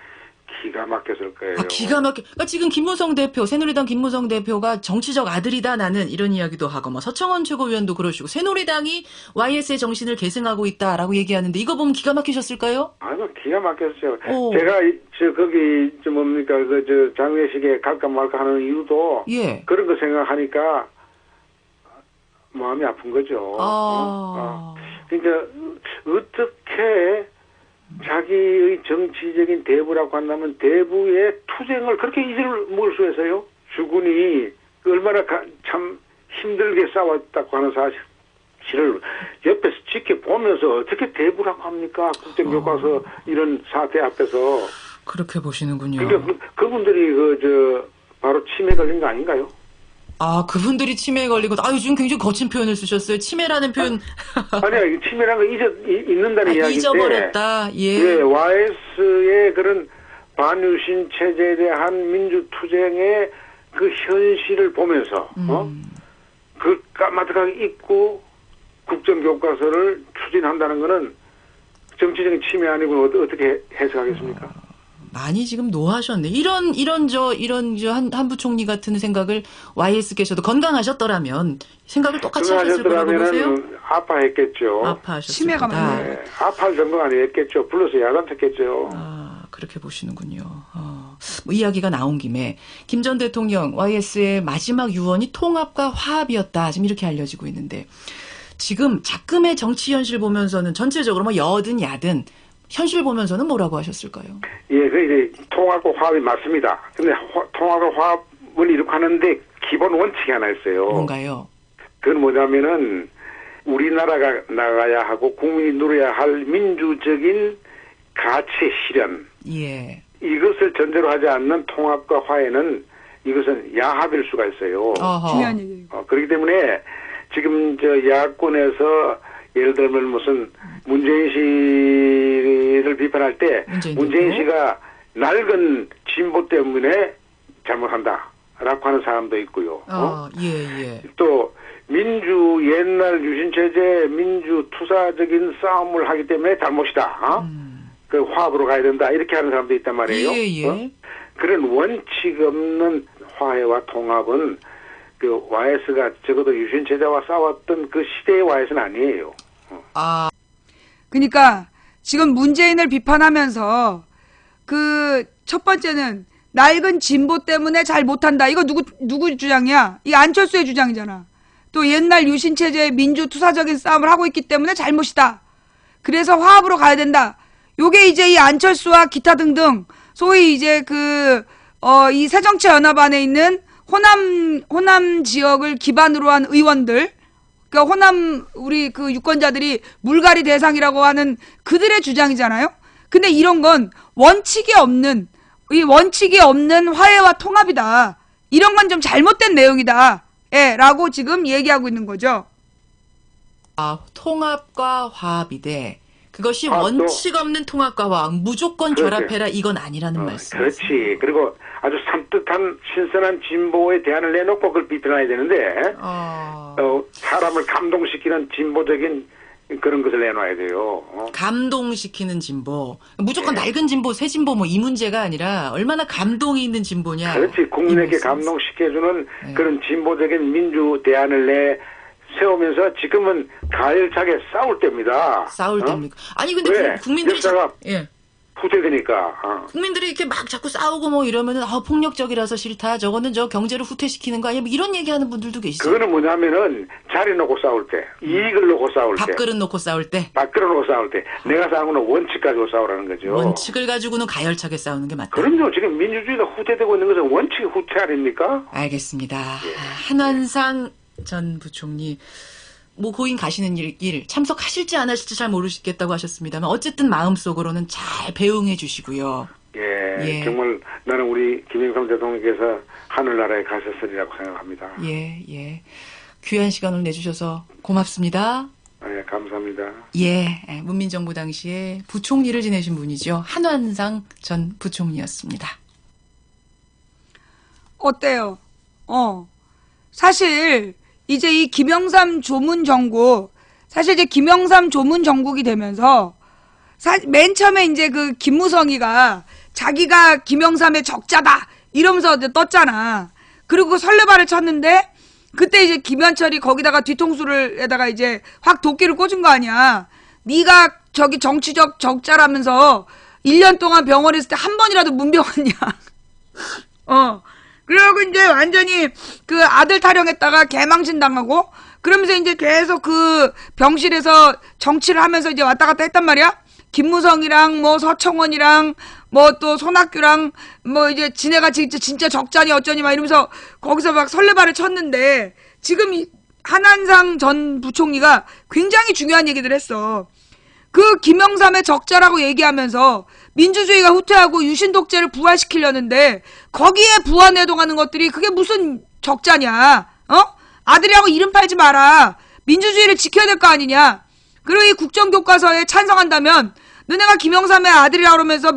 기가 막혔을 거예요. 기가 막혀. 그러니까 지금 김무성 대표, 새누리당 김무성 대표가 정치적 아들이다 나는 이런 이야기도 하고, 뭐 서청원 최고위원도 그러시고, 새누리당이 YS의 정신을 계승하고 있다라고 얘기하는데 이거 보면 기가 막히셨을까요? 기가 막혔어요. 제가 거기 뭡니까 장례식에 갈까 말까 하는 이유도 예. 그런 거 생각하니까 마음이 아픈 거죠. 그러니까 어떻게 자기의 정치적인 대부라고 한다면 대부의 투쟁을 그렇게 잊을 먹을 수 있어요? 주군이 얼마나 참 힘들게 싸웠다고 하는 사실을 옆에서 지켜보면서 어떻게 대부라고 합니까? 국정교과서 이런 사태 앞에서. 그렇게 보시는군요. 그러니까 그분들이 바로 치매 걸린 거 아닌가요? 그분들이 치매에 걸리고, 요즘 굉장히 거친 표현을 쓰셨어요. 치매라는 표현. 아니야, 치매라는 거 잊는다는 이야기인데. 잊어버렸다. 예. 예, YS의 그런 반유신 체제에 대한 민주투쟁의 그 현실을 보면서, 그 까마득하게 잊고 국정교과서를 추진한다는 거는 정치적인 치매 아니고 어떻게 해석하겠습니까? 많이 지금 노하셨네. 이런 한 부총리 같은 생각을 YS께서도 건강하셨더라면 생각을 똑같이 하셨을 거라고 보세요? 아파했겠죠. 아파하셨습니다. 치매가 많네. 네, 아파할 정도가 아니었겠죠. 불러서 야단쳤겠죠. 그렇게 보시는군요. 뭐 이야기가 나온 김에 김 전 대통령 YS의 마지막 유언이 통합과 화합이었다. 지금 이렇게 알려지고 있는데 지금 작금의 정치 현실 보면서는 전체적으로 뭐 여든 야든 현실 보면서는 뭐라고 하셨을까요? 예, 이제 통합과 화합이 맞습니다. 근데 통합과 화합을 이렇게 하는데 기본 원칙이 하나 있어요. 뭔가요? 그건 뭐냐면은 우리나라가 나가야 하고 국민이 누려야 할 민주적인 가치 실현. 예. 이것을 전제로 하지 않는 통합과 화해는 이것은 야합일 수가 있어요. 중요한 얘기예요. 그렇기 때문에 지금 야권에서 예를 들면 무슨 문재인 문재인을 비판할 때 문재인 대표? 씨가 낡은 진보 때문에 잘못한다라고 하는 사람도 있고요. 예. 또 옛날 유신체제 민주 투사적인 싸움을 하기 때문에 잘못이다. 그 화합으로 가야 된다. 이렇게 하는 사람도 있단 말이에요. 예. 그런 원칙 없는 화해와 통합은 그 YS가 적어도 유신체제와 싸웠던 그 시대의 YS는 아니에요. 그러니까 지금 문재인을 비판하면서 그 첫 번째는 낡은 진보 때문에 잘 못한다. 이거 누구 주장이야? 이 안철수의 주장이잖아. 또 옛날 유신체제의 민주투사적인 싸움을 하고 있기 때문에 잘못이다. 그래서 화합으로 가야 된다. 요게 이제 이 안철수와 기타 등등 소위 이제 이 새정치연합 안에 있는 호남 지역을 기반으로 한 의원들, 그러니까 호남 우리 그 유권자들이 물갈이 대상이라고 하는 그들의 주장이잖아요. 근데 이런 건 원칙이 없는 화해와 통합이다. 이런 건 좀 잘못된 내용이다. 예, 라고 지금 얘기하고 있는 거죠. 통합과 화합이돼. 그것이 화합도, 원칙 없는 통합과 화합, 무조건 그렇지. 결합해라. 이건 아니라는 말씀. 그렇지. 그리고 아주 산뜻한 신선한 진보에 대안을 내놓고 그걸 비판해야 되는데 사람을 감동시키는 진보적인 그런 것을 내놔야 돼요. 감동시키는 진보. 무조건 낡은 진보, 새 진보 뭐 이 문제가 아니라 얼마나 감동이 있는 진보냐. 그렇지. 국민에게 감동시켜주는 그런 진보적인 민주 대안을 세우면서 지금은 가열차게 싸울 때입니다. 싸울 때입니까? 아니 근데 왜? 국민들이 역사가 후퇴되니까. 국민들이 이렇게 막 자꾸 싸우고 뭐 이러면은 폭력적이라서 싫다. 저거는 저 경제를 후퇴시키는 거 아니야? 뭐 이런 얘기하는 분들도 계시죠. 그거는 뭐냐면은 자리 놓고 싸울 때, 이익을 놓고 싸울 때, 밥그릇 놓고 싸울 때, 밥그릇 놓고 싸울 때, 내가 싸우는 원칙 가지고 싸우라는 거죠. 원칙을 가지고는 가열차게 싸우는 게 맞다. 그럼요. 지금 민주주의가 후퇴되고 있는 것은 원칙이 후퇴 아닙니까? 알겠습니다. 한완상 전 부총리 뭐 고인 가시는 길 참석하실지 안 하실지 잘 모르시겠다고 하셨습니다만 어쨌든 마음속으로는 잘 배웅해 주시고요. 예. 정말 나는 우리 김영삼 대통령께서 하늘나라에 가셨으리라고 생각합니다. 예. 귀한 시간을 내주셔서 고맙습니다. 예, 감사합니다. 문민정부 당시에 부총리를 지내신 분이죠. 한완상 전 부총리였습니다. 어때요? 사실 이제 이 김영삼 조문 정국, 사실 이제 김영삼 조문 정국이 되면서 맨 처음에 이제 그 김무성이가 자기가 김영삼의 적자다 이러면서 이제 떴잖아. 그리고 설레발을 쳤는데 그때 이제 김현철이 거기다가 뒤통수를에다가 이제 확 도끼를 꽂은 거 아니야. 네가 저기 정치적 적자라면서 1년 동안 병원에 있을 때 한 번이라도 문병했냐. 그리고 이제 완전히 그 아들 타령했다가 개망신 당하고 그러면서 이제 계속 그 병실에서 정치를 하면서 이제 왔다 갔다 했단 말이야. 김무성이랑 뭐 서청원이랑 뭐 또 손학규랑 뭐 이제 지네가 진짜 적자니 어쩌니 막 이러면서 거기서 막 설레발을 쳤는데 지금 이 한한상 전 부총리가 굉장히 중요한 얘기를 했어. 그 김영삼의 적자라고 얘기하면서 민주주의가 후퇴하고 유신 독재를 부활시키려는데 거기에 부활내동하는 것들이 그게 무슨 적자냐? 아들이라고 이름 팔지 마라. 민주주의를 지켜야 될 거 아니냐? 그리고 이 국정교과서에 찬성한다면 너네가 김영삼의 아들이라고 그러면서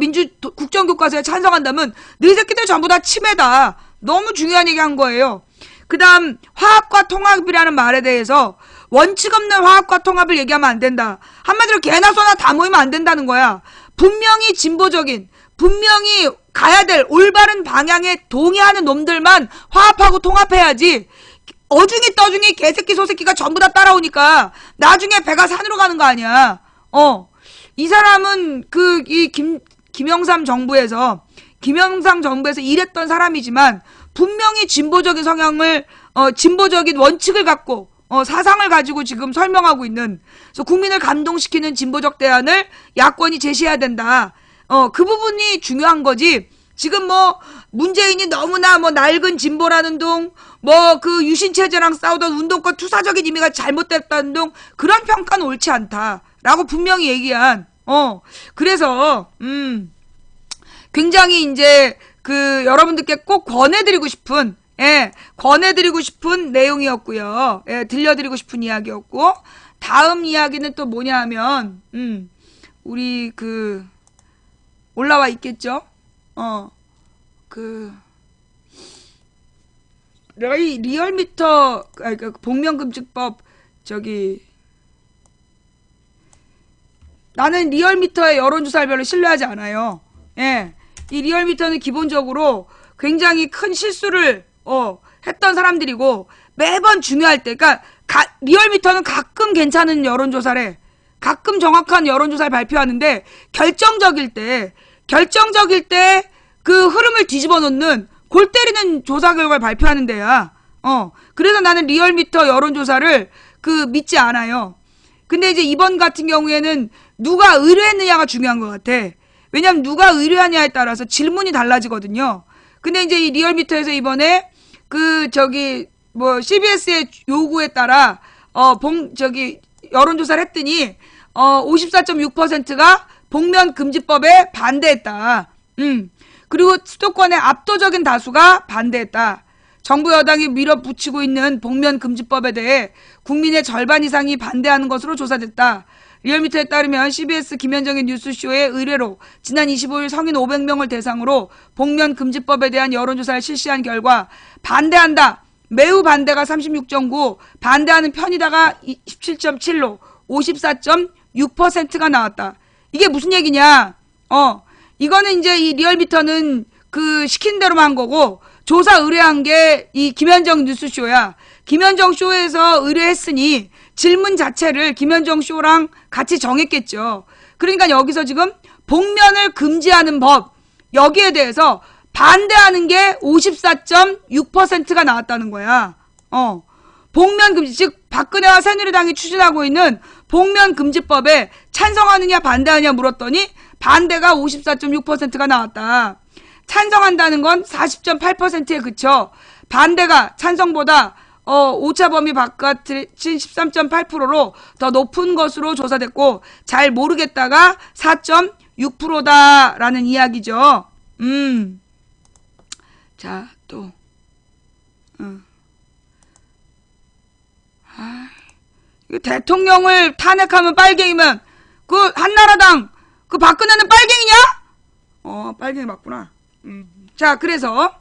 국정교과서에 찬성한다면 너희 새끼들 전부 다 치매다. 너무 중요한 얘기 한 거예요. 그 다음 화합과 통합이라는 말에 대해서 원칙 없는 화합과 통합을 얘기하면 안 된다. 한마디로 개나 소나 다 모이면 안 된다는 거야. 분명히 진보적인, 분명히 가야 될 올바른 방향에 동의하는 놈들만 화합하고 통합해야지. 어중이 떠중이 개새끼 소새끼가 전부 다 따라오니까 나중에 배가 산으로 가는 거 아니야. 이 사람은 김영삼 정부에서 일했던 사람이지만 분명히 진보적인 성향을 진보적인 원칙을 갖고 사상을 가지고 지금 설명하고 있는, 그래서 국민을 감동시키는 진보적 대안을 야권이 제시해야 된다. 그 부분이 중요한 거지. 지금 뭐 문재인이 너무나 뭐 낡은 진보라는 둥, 뭐 그 유신체제랑 싸우던 운동권 투사적인 의미가 잘못됐다는 둥, 그런 평가는 옳지 않다라고 분명히 얘기한. 그래서 굉장히 이제 여러분들께 꼭 권해드리고 싶은 내용이었고요. 들려드리고 싶은 이야기였고, 다음 이야기는 또 뭐냐 하면, 우리 올라와 있겠죠? 내가 이 리얼미터, 복면금지법, 나는 리얼미터의 여론조사를 별로 신뢰하지 않아요. 예. 이 리얼미터는 기본적으로 굉장히 큰 실수를, 했던 사람들이고, 매번 중요할 때, 리얼미터는 가끔 괜찮은 여론조사래. 가끔 정확한 여론조사를 발표하는데, 결정적일 때, 그 흐름을 뒤집어 놓는, 골 때리는 조사 결과를 발표하는 데야. 그래서 나는 리얼미터 여론조사를, 믿지 않아요. 근데 이제 이번 같은 경우에는 누가 의뢰했느냐가 중요한 것 같아. 왜냐면 누가 의뢰하냐에 따라서 질문이 달라지거든요. 근데 이제 이 리얼미터에서 이번에 CBS의 요구에 따라 여론조사를 했더니 54.6%가 복면금지법에 반대했다. 그리고 수도권의 압도적인 다수가 반대했다. 정부 여당이 밀어붙이고 있는 복면금지법에 대해 국민의 절반 이상이 반대하는 것으로 조사됐다. 리얼미터에 따르면 CBS 김현정의 뉴스쇼의 의뢰로 지난 25일 성인 500명을 대상으로 복면금지법에 대한 여론조사를 실시한 결과 반대한다. 매우 반대가 36.9, 반대하는 편이다가 17.7로 54.6%가 나왔다. 이게 무슨 얘기냐? 이거는 이제 이 리얼미터는 시킨 대로만 한 거고, 조사 의뢰한 게 이 김현정 뉴스쇼야. 김현정 쇼에서 의뢰했으니 질문 자체를 김현정 쇼랑 같이 정했겠죠. 그러니까 여기서 지금 복면을 금지하는 법, 여기에 대해서 반대하는 게 54.6%가 나왔다는 거야. 복면 금지, 즉 박근혜와 새누리당이 추진하고 있는 복면 금지법에 찬성하느냐 반대하느냐 물었더니 반대가 54.6%가 나왔다. 찬성한다는 건 40.8%에 그쳐 반대가 찬성보다 오차 범위 바깥인 13.8%로 더 높은 것으로 조사됐고 잘 모르겠다가 4.6%다라는 이야기죠. 자, 또 이거 대통령을 탄핵하면 빨갱이면 한나라당 박근혜는 빨갱이냐? 빨갱이 맞구나. 자, 그래서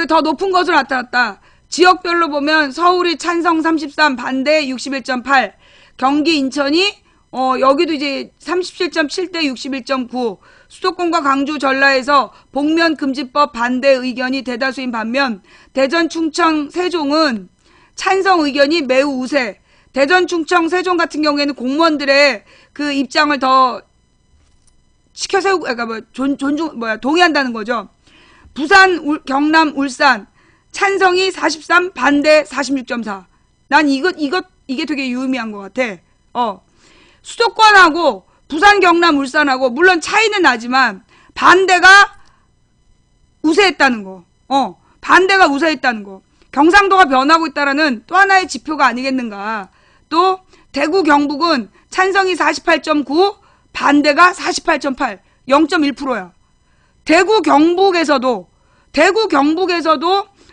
더 높은 것으로 나타났다. 지역별로 보면 서울이 찬성 33, 반대 61.8, 경기, 인천이 여기도 이제 37.7대 61.9, 수도권과 광주, 전라에서 복면 금지법 반대 의견이 대다수인 반면 대전, 충청, 세종은 찬성 의견이 매우 우세. 대전, 충청, 세종 같은 경우에는 공무원들의 입장을 더 시켜세우고, 동의한다는 거죠. 부산, 경남, 울산 찬성이 43, 반대 46.4. 난 이게 되게 유의미한 것 같아. 수도권하고 부산, 경남, 울산하고 물론 차이는 나지만 반대가 우세했다는 거. 반대가 우세했다는 거. 경상도가 변하고 있다라는 또 하나의 지표가 아니겠는가. 또 대구, 경북은 찬성이 48.9, 반대가 48.8, 0.1%야. 대구, 경북에서도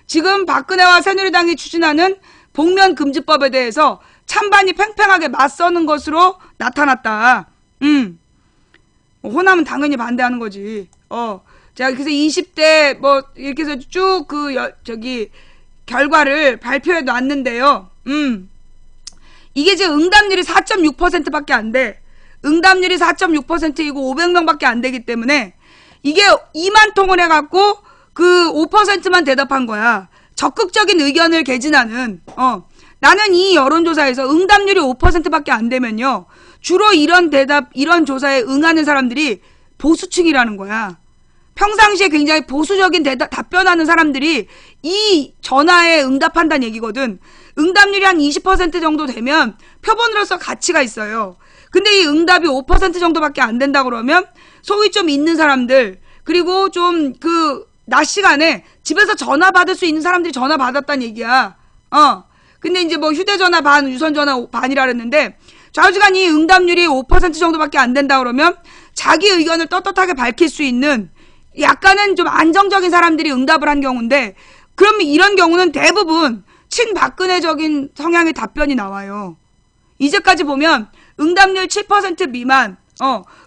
지금 박근혜와 새누리당이 추진하는 복면금지법에 대해서 찬반이 팽팽하게 맞서는 것으로 나타났다. 호남은 당연히 반대하는 거지. 자, 그래서 20대 이렇게 해서 쭉 결과를 발표해 놨는데요. 이게 지금 응답률이 4.6%밖에 안 돼. 응답률이 4.6%이고 500명밖에 안 되기 때문에 이게 2만 통을 해갖고 5%만 대답한 거야. 적극적인 의견을 개진하는. 나는 이 여론조사에서 응답률이 5%밖에 안 되면요. 주로 이런 조사에 응하는 사람들이 보수층이라는 거야. 평상시에 굉장히 보수적인 답변하는 사람들이 이 전화에 응답한다는 얘기거든. 응답률이 한 20% 정도 되면 표본으로서 가치가 있어요. 근데 이 응답이 5% 정도밖에 안 된다 그러면 속이 좀 있는 사람들, 그리고 좀 낮 시간에 집에서 전화 받을 수 있는 사람들이 전화 받았다는 얘기야. 근데 이제 휴대전화 반, 유선전화 반이라 그랬는데 좌우지간이 응답률이 5% 정도밖에 안 된다 그러면 자기 의견을 떳떳하게 밝힐 수 있는 약간은 좀 안정적인 사람들이 응답을 한 경우인데, 그러면 이런 경우는 대부분 친박근혜적인 성향의 답변이 나와요. 이제까지 보면 응답률 7% 미만,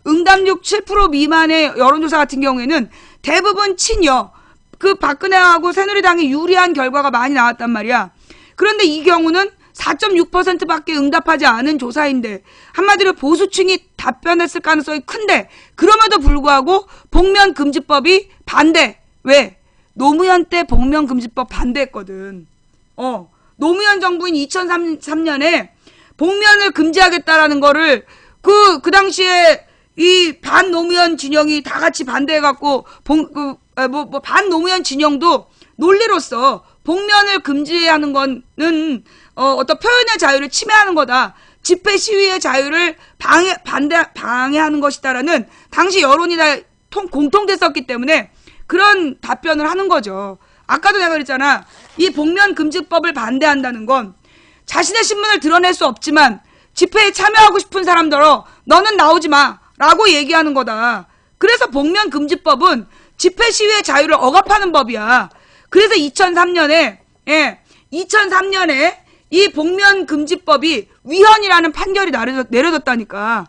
응답률 7% 미만의 여론조사 같은 경우에는 대부분 친여, 그 박근혜하고 새누리당이 유리한 결과가 많이 나왔단 말이야. 그런데 이 경우는 4.6%밖에 응답하지 않은 조사인데 한마디로 보수층이 답변했을 가능성이 큰데 그럼에도 불구하고 복면금지법이 반대. 왜? 노무현 때 복면금지법 반대했거든. 노무현 정부인 2003년에 복면을 금지하겠다라는 거를 그 당시에 이 반노무현 진영이 다 같이 반대해갖고 반노무현 진영도 논리로서 복면을 금지하는 거는 어떤 표현의 자유를 침해하는 거다. 집회 시위의 자유를 방해하는 것이다라는 당시 여론이 다 공통됐었기 때문에 그런 답변을 하는 거죠. 아까도 내가 그랬잖아. 이 복면금지법을 반대한다는 건 자신의 신분을 드러낼 수 없지만 집회에 참여하고 싶은 사람들어 너는 나오지 마 라고 얘기하는 거다. 그래서 복면금지법은 집회 시위의 자유를 억압하는 법이야. 그래서 2003년에 이 복면금지법이 위헌이라는 판결이 내려졌다니까.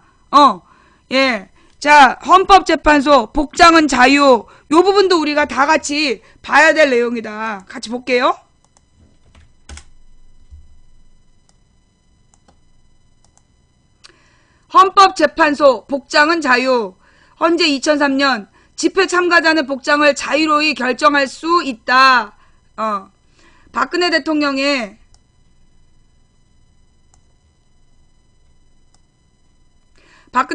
자, 헌법재판소 복장은 자유, 요 부분도 우리가 다 같이 봐야 될 내용이다. 같이 볼게요. 헌법재판소 복장은 자유. 헌재 2003년 집회 참가자는 복장을 자유로이 결정할 수 있다. 박근혜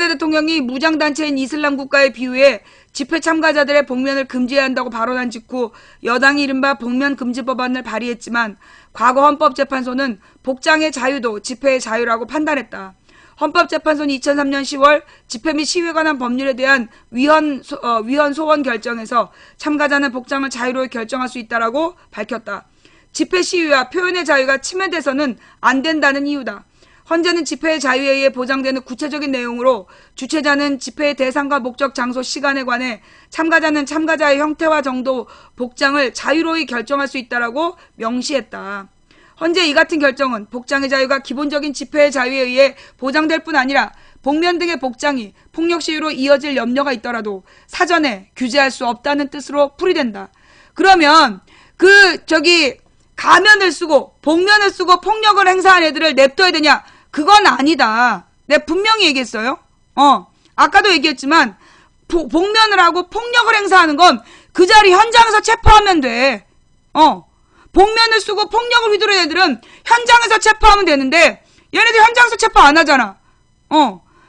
대통령이 무장단체인 이슬람 국가에 비유해 집회 참가자들의 복면을 금지해야 한다고 발언한 직후 여당이 이른바 복면금지법안을 발의했지만 과거 헌법재판소는 복장의 자유도 집회의 자유라고 판단했다. 헌법재판소는 2003년 10월 집회 및 시위에 관한 법률에 대한 위헌 소원 결정에서 참가자는 복장을 자유로이 결정할 수 있다라고 밝혔다. 집회 시위와 표현의 자유가 침해돼서는 안 된다는 이유다. 헌재는 집회의 자유에 의해 보장되는 구체적인 내용으로 주최자는 집회의 대상과 목적, 장소, 시간에 관해 참가자는 참가자의 형태와 정도, 복장을 자유로이 결정할 수 있다라고 명시했다. 헌재 이 같은 결정은 복장의 자유가 기본적인 집회의 자유에 의해 보장될 뿐 아니라 복면 등의 복장이 폭력 시위로 이어질 염려가 있더라도 사전에 규제할 수 없다는 뜻으로 풀이된다. 그러면 가면을 쓰고 복면을 쓰고 폭력을 행사한 애들을 냅둬야 되냐? 그건 아니다. 내가 분명히 얘기했어요. 아까도 얘기했지만 복면을 하고 폭력을 행사하는 건 그 자리 현장에서 체포하면 돼. 복면을 쓰고 폭력을 휘두르는 애들은 현장에서 체포하면 되는데 얘네들 현장에서 체포 안 하잖아.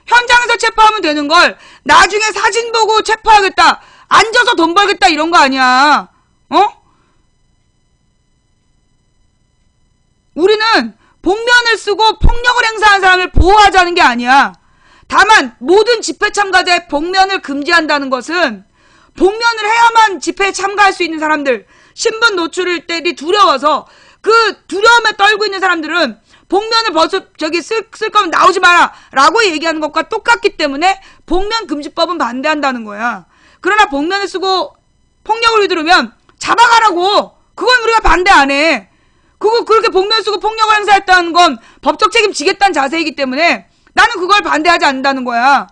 현장에서 체포하면 되는 걸 나중에 사진 보고 체포하겠다. 앉아서 돈 벌겠다 이런 거 아니야. 우리는 복면을 쓰고 폭력을 행사한 사람을 보호하자는 게 아니야. 다만 모든 집회 참가자의 복면을 금지한다는 것은 복면을 해야만 집회에 참가할 수 있는 사람들, 신분 노출을 때리 두려워서 그 두려움에 떨고 있는 사람들은 복면을 쓸 거면 나오지 마라 라고 얘기하는 것과 똑같기 때문에 복면금지법은 반대한다는 거야. 그러나 복면을 쓰고 폭력을 휘두르면 잡아가라고. 그건 우리가 반대 안 해. 그렇게 복면 쓰고 폭력을 행사했다는 건 법적 책임 지겠다는 자세이기 때문에 나는 그걸 반대하지 않는다는 거야.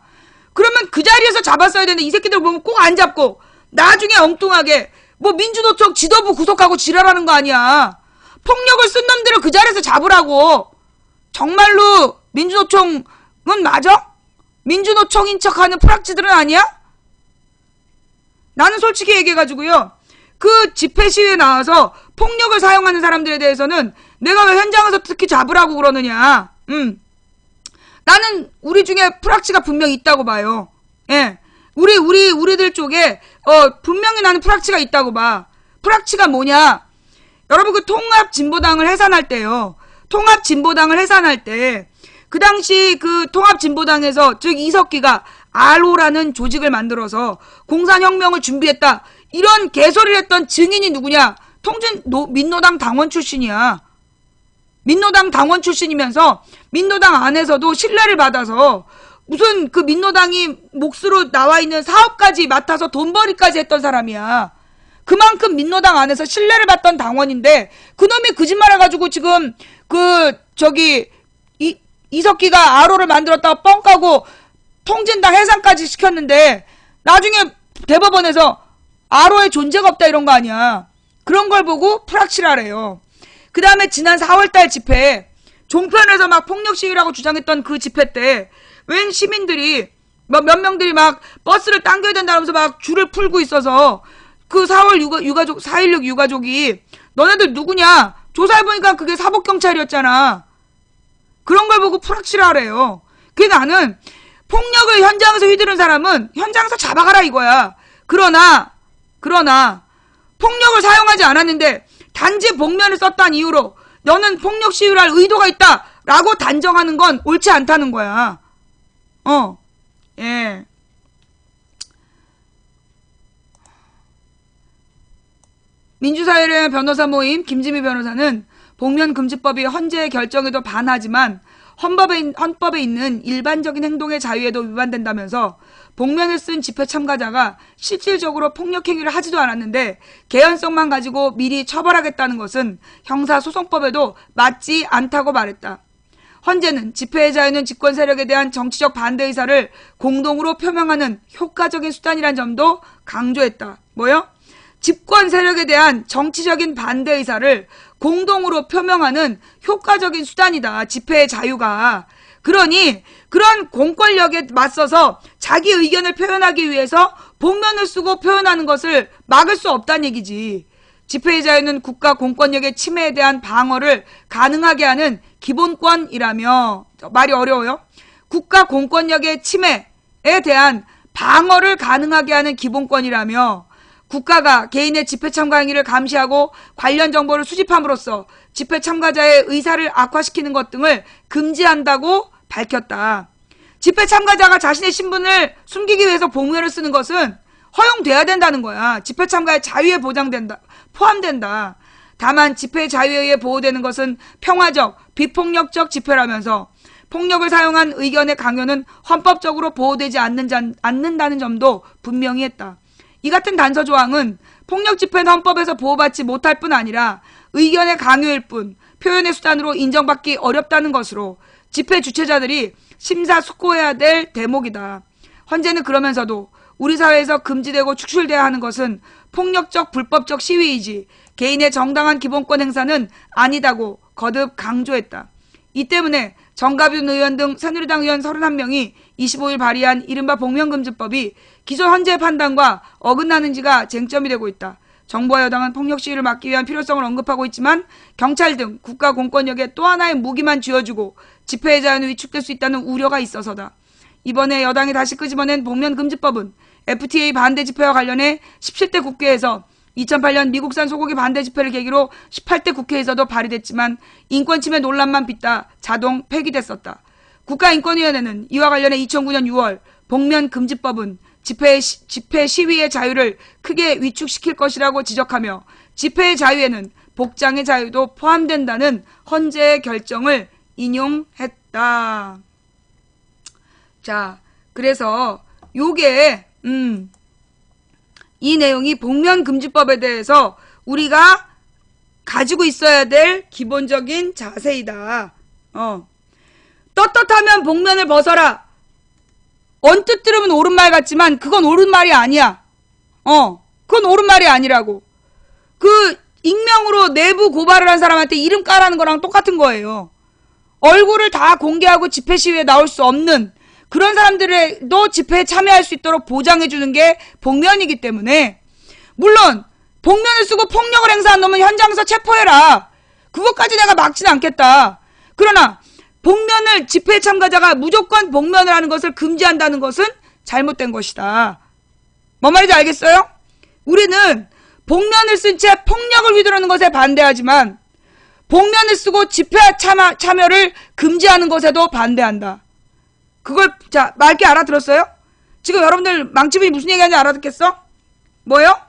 그러면 그 자리에서 잡았어야 되는데 이 새끼들 보면 꼭 안 잡고 나중에 엉뚱하게 민주노총 지도부 구속하고 지랄하는 거 아니야. 폭력을 쓴 놈들을 그 자리에서 잡으라고. 정말로 민주노총은 맞아? 민주노총인 척하는 프락치들은 아니야? 나는 솔직히 얘기해가지고요. 그 집회 시위에 나와서 폭력을 사용하는 사람들에 대해서는 내가 왜 현장에서 특히 잡으라고 그러느냐. 나는 우리 중에 프락치가 분명히 있다고 봐요. 예. 우리들 쪽에 분명히 나는 프락치가 있다고 봐. 프락치가 뭐냐? 여러분 그 통합진보당을 해산할 때요. 통합진보당을 해산할 때 그 당시 그 통합진보당에서 즉 이석기가 RO라는 조직을 만들어서 공산혁명을 준비했다. 이런 개소리를 했던 증인이 누구냐? 민노당 당원 출신이야. 민노당 당원 출신이면서 민노당 안에서도 신뢰를 받아서 무슨 그 민노당이 몫으로 나와 있는 사업까지 맡아서 돈벌이까지 했던 사람이야. 그만큼 민노당 안에서 신뢰를 받던 당원인데 그놈이 거짓말해가지고 지금 이석기가 RO를 만들었다고 뻥 까고 통진당 해산까지 시켰는데 나중에 대법원에서 RO의 존재가 없다 이런 거 아니야. 그런 걸 보고 프락치라래요. 그 다음에 지난 4월달 집회, 종편에서 막 폭력 시위라고 주장했던 그 집회 때 웬 시민들이 몇 명들이 막 버스를 당겨야 된다면서 막 줄을 풀고 있어서 그 4.16 유가족이 너네들 누구냐? 조사해보니까 그게 사법경찰이었잖아. 그런 걸 보고 프락치라래요. 나는 폭력을 현장에서 휘두른 사람은 현장에서 잡아가라 이거야. 그러나 폭력을 사용하지 않았는데 단지 복면을 썼다는 이유로 너는 폭력 시위를 할 의도가 있다 라고 단정하는 건 옳지 않다는 거야. 예. 민주사회를 변호사 모임 김지미 변호사는 복면금지법이 헌재의 결정에도 반하지만 헌법에 있는 일반적인 행동의 자유에도 위반된다면서 복면을 쓴 집회 참가자가 실질적으로 폭력행위를 하지도 않았는데 개연성만 가지고 미리 처벌하겠다는 것은 형사소송법에도 맞지 않다고 말했다. 헌재는 집회의 자유는 집권 세력에 대한 정치적 반대 의사를 공동으로 표명하는 효과적인 수단이란 점도 강조했다. 뭐요? 집권 세력에 대한 정치적인 반대 의사를 공동으로 표명하는 효과적인 수단이다. 집회의 자유가. 그러니 그런 공권력에 맞서서 자기 의견을 표현하기 위해서 복면을 쓰고 표현하는 것을 막을 수 없다는 얘기지. 집회의 자유는 국가 공권력의 침해에 대한 방어를 가능하게 하는 기본권이라며. 말이 어려워요. 국가 공권력의 침해에 대한 방어를 가능하게 하는 기본권이라며 국가가 개인의 집회 참가 행위를 감시하고 관련 정보를 수집함으로써 집회 참가자의 의사를 악화시키는 것 등을 금지한다고 밝혔다. 집회 참가자가 자신의 신분을 숨기기 위해서 복면을 쓰는 것은 허용돼야 된다는 거야. 집회 참가의 자유에 포함된다. 다만 집회의 자유에 의해 보호되는 것은 평화적, 비폭력적 집회라면서 폭력을 사용한 의견의 강요는 헌법적으로 보호되지 않는다는 점도 분명히 했다. 이 같은 단서 조항은 폭력 집회는 헌법에서 보호받지 못할 뿐 아니라 의견의 강요일 뿐 표현의 수단으로 인정받기 어렵다는 것으로 집회 주최자들이 심사숙고해야 될 대목이다. 헌재는 그러면서도 우리 사회에서 금지되고 축출돼야 하는 것은 폭력적 불법적 시위이지 개인의 정당한 기본권 행사는 아니다고 거듭 강조했다. 이 때문에 정가윤 의원 등 새누리당 의원 31명이 25일 발의한 이른바 복면금지법이 기존 헌재의 판단과 어긋나는지가 쟁점이 되고 있다. 정부와 여당은 폭력 시위를 막기 위한 필요성을 언급하고 있지만 경찰 등 국가 공권력에 또 하나의 무기만 쥐어주고 집회의 자유는 위축될 수 있다는 우려가 있어서다. 이번에 여당이 다시 끄집어낸 복면금지법은 FTA 반대 집회와 관련해 17대 국회에서 2008년 미국산 소고기 반대 집회를 계기로 18대 국회에서도 발의됐지만 인권침해 논란만 빚다 자동 폐기됐었다. 국가인권위원회는 이와 관련해 2009년 6월 복면금지법은 집회 시위의 자유를 크게 위축시킬 것이라고 지적하며 집회의 자유에는 복장의 자유도 포함된다는 헌재의 결정을 인용했다. 자, 그래서 요게 이 내용이 복면금지법에 대해서 우리가 가지고 있어야 될 기본적인 자세이다. 떳떳하면 복면을 벗어라. 언뜻 들으면 옳은 말 같지만 그건 옳은 말이 아니야. 그건 옳은 말이 아니라고. 그 익명으로 내부 고발을 한 사람한테 이름 까라는 거랑 똑같은 거예요. 얼굴을 다 공개하고 집회 시위에 나올 수 없는 그런 사람들도 집회에 참여할 수 있도록 보장해주는 게 복면이기 때문에 물론 복면을 쓰고 폭력을 행사한 놈은 현장에서 체포해라. 그것까지 내가 막지는 않겠다. 그러나 복면을 집회 참가자가 무조건 복면을 하는 것을 금지한다는 것은 잘못된 것이다. 뭔 말인지 알겠어요? 우리는 복면을 쓴 채 폭력을 휘두르는 것에 반대하지만 복면을 쓰고 집회 참여를 금지하는 것에도 반대한다. 그걸 자 맑게 알아들었어요? 지금 여러분들 망치분이 무슨 얘기하는지 알아듣겠어? 뭐요?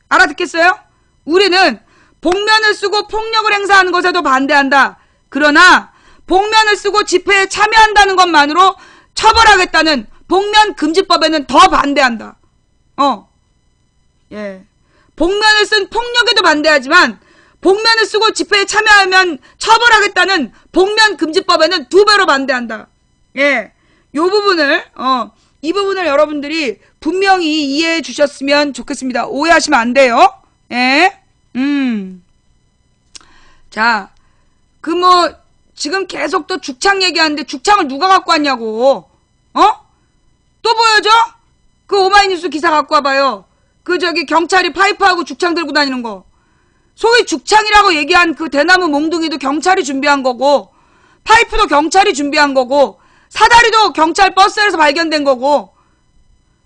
알아듣겠어요? 우리는 복면을 쓰고 폭력을 행사하는 것에도 반대한다. 그러나 복면을 쓰고 집회에 참여한다는 것만으로 처벌하겠다는 복면금지법에는 더 반대한다. 예. 복면을 쓴 폭력에도 반대하지만 복면을 쓰고 집회에 참여하면 처벌하겠다는 복면금지법에는 2배로 반대한다. 예. 이 부분을 여러분들이 분명히 이해해 주셨으면 좋겠습니다. 오해하시면 안 돼요. 예? 자, 지금 계속 또 죽창 얘기하는데 죽창을 누가 갖고 왔냐고. 또 보여줘? 그 오마이뉴스 기사 갖고 와봐요. 경찰이 파이프하고 죽창 들고 다니는 거. 소위 죽창이라고 얘기한 그 대나무 몽둥이도 경찰이 준비한 거고, 파이프도 경찰이 준비한 거고, 사다리도 경찰 버스에서 발견된 거고,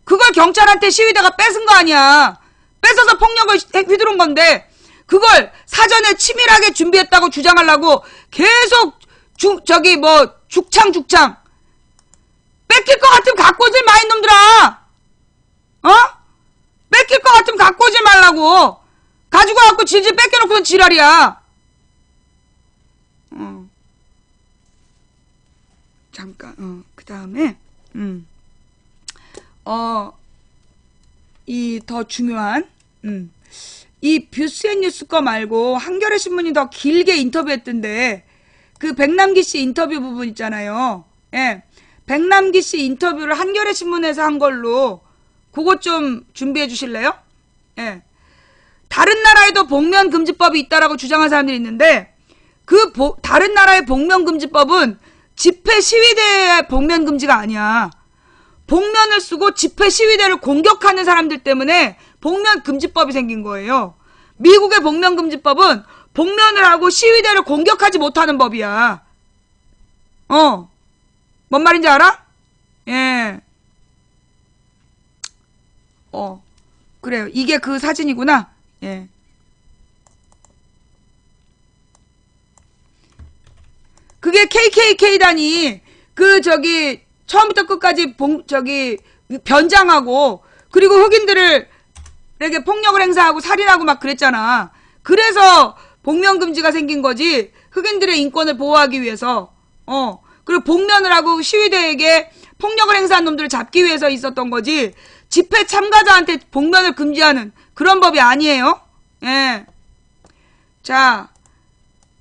그걸 경찰한테 시위대가 뺏은 거 아니야. 뺏어서 폭력을 휘두른 건데, 그걸 사전에 치밀하게 준비했다고 주장하려고 계속 죽창. 뺏길 것 같으면 갖고 오질 마, 이놈들아! 뺏길 것 같으면 갖고 오질 말라고! 가지고 와갖고 질질 뺏겨놓고는 지랄이야! 잠깐, 그 다음에, 이 더 중요한, 이 뷰스앤뉴스 거 말고 한겨레 신문이 더 길게 인터뷰했던데, 그 백남기 씨 인터뷰 부분 있잖아요. 예. 백남기 씨 인터뷰를 한겨레 신문에서 한 걸로, 그것 좀 준비해 주실래요? 예. 다른 나라에도 복면금지법이 있다라고 주장한 사람들이 있는데, 다른 나라의 복면금지법은 집회 시위대의 복면금지가 아니야. 복면을 쓰고 집회 시위대를 공격하는 사람들 때문에 복면금지법이 생긴 거예요. 미국의 복면금지법은 복면을 하고 시위대를 공격하지 못하는 법이야. 뭔 말인지 알아? 예. 그래요. 이게 그 사진이구나. 예. 그게 KKK단이 처음부터 끝까지 변장하고, 그리고 흑인들에게 폭력을 행사하고 살인하고 막 그랬잖아. 그래서 복면금지가 생긴 거지. 흑인들의 인권을 보호하기 위해서. 그리고 복면을 하고 시위대에게 폭력을 행사한 놈들을 잡기 위해서 있었던 거지. 집회 참가자한테 복면을 금지하는 그런 법이 아니에요. 예. 자,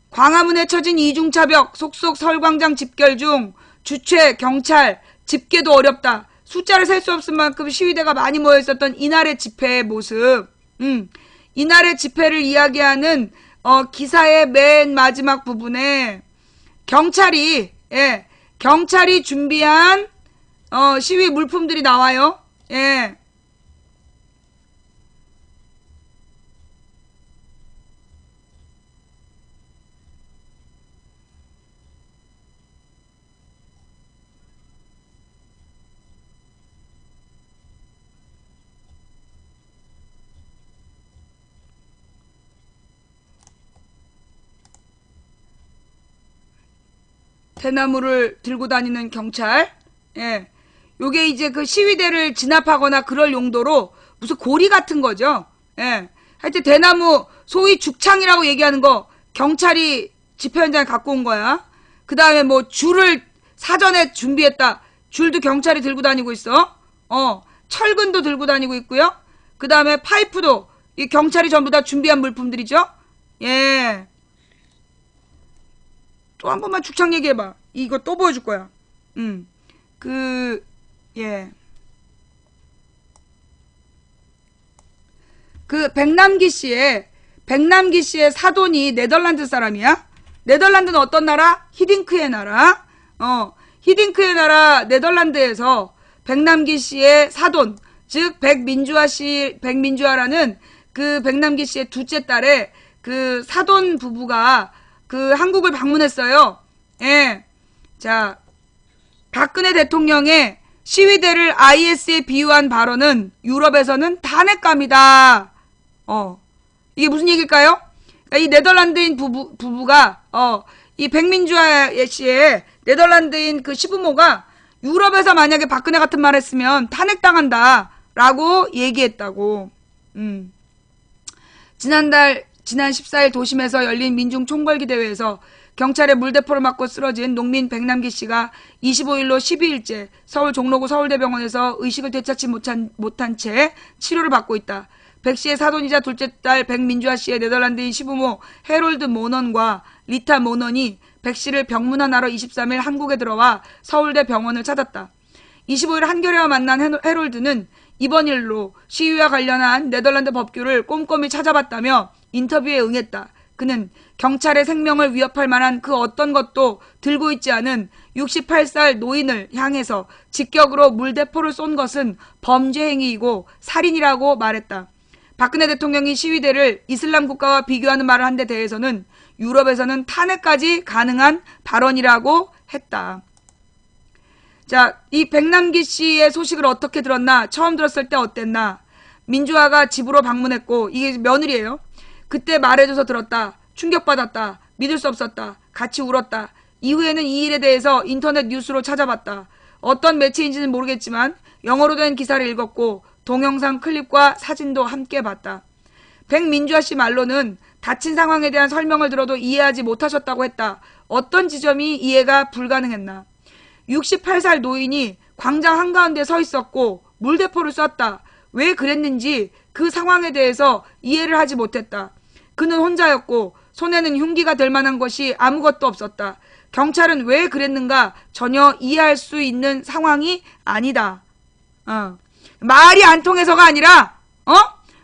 광화문에 쳐진 이중차벽, 속속 서울광장 집결 중 주최, 경찰, 집계도 어렵다. 숫자를 셀 수 없을 만큼 시위대가 많이 모여 있었던 이날의 집회의 모습. 이날의 집회를 이야기하는 기사의 맨 마지막 부분에 경찰이 준비한 시위 물품들이 나와요. 예. 대나무를 들고 다니는 경찰. 예. 요게 이제 그 시위대를 진압하거나 그럴 용도로 무슨 고리 같은 거죠. 예. 하여튼 대나무, 소위 죽창이라고 얘기하는 거 경찰이 집회 현장에 갖고 온 거야. 그 다음에 뭐 줄을 사전에 준비했다. 줄도 경찰이 들고 다니고 있어. 철근도 들고 다니고 있고요. 그 다음에 파이프도 이 경찰이 전부 다 준비한 물품들이죠. 예. 또 한 번만 죽창 얘기해봐. 이거 또 보여줄 거야. 예. 백남기 씨의 사돈이 네덜란드 사람이야. 네덜란드는 어떤 나라? 히딩크의 나라. 히딩크의 나라 네덜란드에서 백남기 씨의 사돈, 즉 백민주화라는 그 백남기 씨의 둘째 딸의 그 사돈 부부가 한국을 방문했어요. 예. 자, 박근혜 대통령의 시위대를 IS에 비유한 발언은 유럽에서는 탄핵감이다. 이게 무슨 얘기일까요? 그러니까 이 네덜란드인 부부가, 이 백민주화 씨의 네덜란드인 그 시부모가 유럽에서 만약에 박근혜 같은 말 했으면 탄핵당한다라고 얘기했다고. 지난 14일 도심에서 열린 민중총궐기 대회에서 경찰의 물대포를 맞고 쓰러진 농민 백남기 씨가 25일로 12일째 서울 종로구 서울대병원에서 의식을 되찾지 못한 채 치료를 받고 있다. 백 씨의 사돈이자 둘째 딸 백민주화 씨의 네덜란드인 시부모 해롤드 모넌과 리타 모넌이 백 씨를 병문안하러 23일 한국에 들어와 서울대 병원을 찾았다. 25일 한겨레와 만난 해롤드는 이번 일로 시위와 관련한 네덜란드 법규를 꼼꼼히 찾아봤다며 인터뷰에 응했다. 그는 경찰의 생명을 위협할 만한 그 어떤 것도 들고 있지 않은 68살 노인을 향해서 직격으로 물대포를 쏜 것은 범죄 행위이고 살인이라고 말했다. 박근혜 대통령이 시위대를 이슬람 국가와 비교하는 말을 한 데 대해서는 유럽에서는 탄핵까지 가능한 발언이라고 했다. 자, 이 백남기 씨의 소식을 어떻게 들었나? 처음 들었을 때 어땠나? 민주화가 집으로 방문했고, 이게 며느리예요. 그때 말해줘서 들었다. 충격받았다. 믿을 수 없었다. 같이 울었다. 이후에는 이 일에 대해서 인터넷 뉴스로 찾아봤다. 어떤 매체인지는 모르겠지만 영어로 된 기사를 읽었고 동영상 클립과 사진도 함께 봤다. 백민주아 씨 말로는 다친 상황에 대한 설명을 들어도 이해하지 못하셨다고 했다. 어떤 지점이 이해가 불가능했나? 68살 노인이 광장 한가운데 서 있었고 물대포를 쐈다. 왜 그랬는지 그 상황에 대해서 이해를 하지 못했다. 그는 혼자였고 손에는 흉기가 될 만한 것이 아무것도 없었다. 경찰은 왜 그랬는가 전혀 이해할 수 있는 상황이 아니다. 말이 안 통해서가 아니라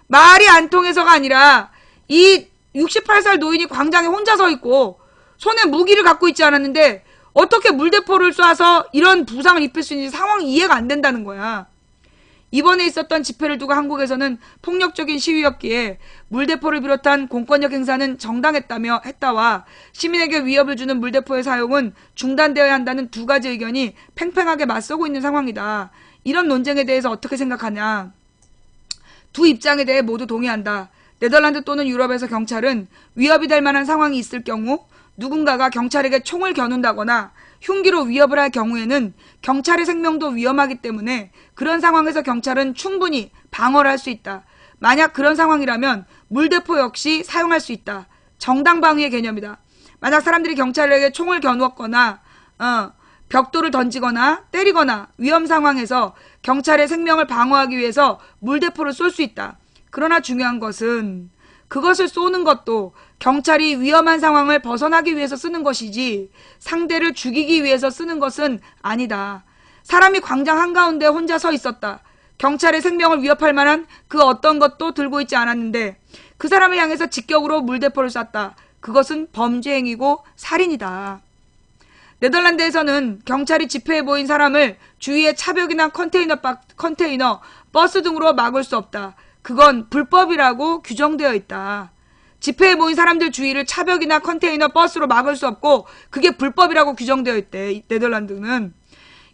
말이 안 통해서가 아니라 이 68살 노인이 광장에 혼자 서 있고 손에 무기를 갖고 있지 않았는데 어떻게 물대포를 쏴서 이런 부상을 입힐 수 있는지 상황이 이해가 안 된다는 거야. 이번에 있었던 집회를 두고 한국에서는 폭력적인 시위였기에 물대포를 비롯한 공권력 행사는 정당했다며 했다와 시민에게 위협을 주는 물대포의 사용은 중단되어야 한다는 두 가지 의견이 팽팽하게 맞서고 있는 상황이다. 이런 논쟁에 대해서 어떻게 생각하냐? 두 입장에 대해 모두 동의한다. 네덜란드 또는 유럽에서 경찰은 위협이 될 만한 상황이 있을 경우 누군가가 경찰에게 총을 겨눈다거나 흉기로 위협을 할 경우에는 경찰의 생명도 위험하기 때문에 그런 상황에서 경찰은 충분히 방어를 할 수 있다. 만약 그런 상황이라면 물대포 역시 사용할 수 있다. 정당 방위의 개념이다. 만약 사람들이 경찰에게 총을 겨누었거나 벽돌을 던지거나 때리거나 위험 상황에서 경찰의 생명을 방어하기 위해서 물대포를 쏠 수 있다. 그러나 중요한 것은 그것을 쏘는 것도 경찰이 위험한 상황을 벗어나기 위해서 쓰는 것이지 상대를 죽이기 위해서 쓰는 것은 아니다. 사람이 광장 한가운데 혼자 서 있었다. 경찰의 생명을 위협할 만한 그 어떤 것도 들고 있지 않았는데 그 사람을 향해서 직격으로 물대포를 쐈다. 그것은 범죄 행위고 살인이다. 네덜란드에서는 경찰이 집회에 모인 사람을 주위에 차벽이나 컨테이너, 버스 등으로 막을 수 없다. 그건 불법이라고 규정되어 있다. 집회에 모인 사람들 주위를 차벽이나 컨테이너, 버스로 막을 수 없고 그게 불법이라고 규정되어 있대. 네덜란드는.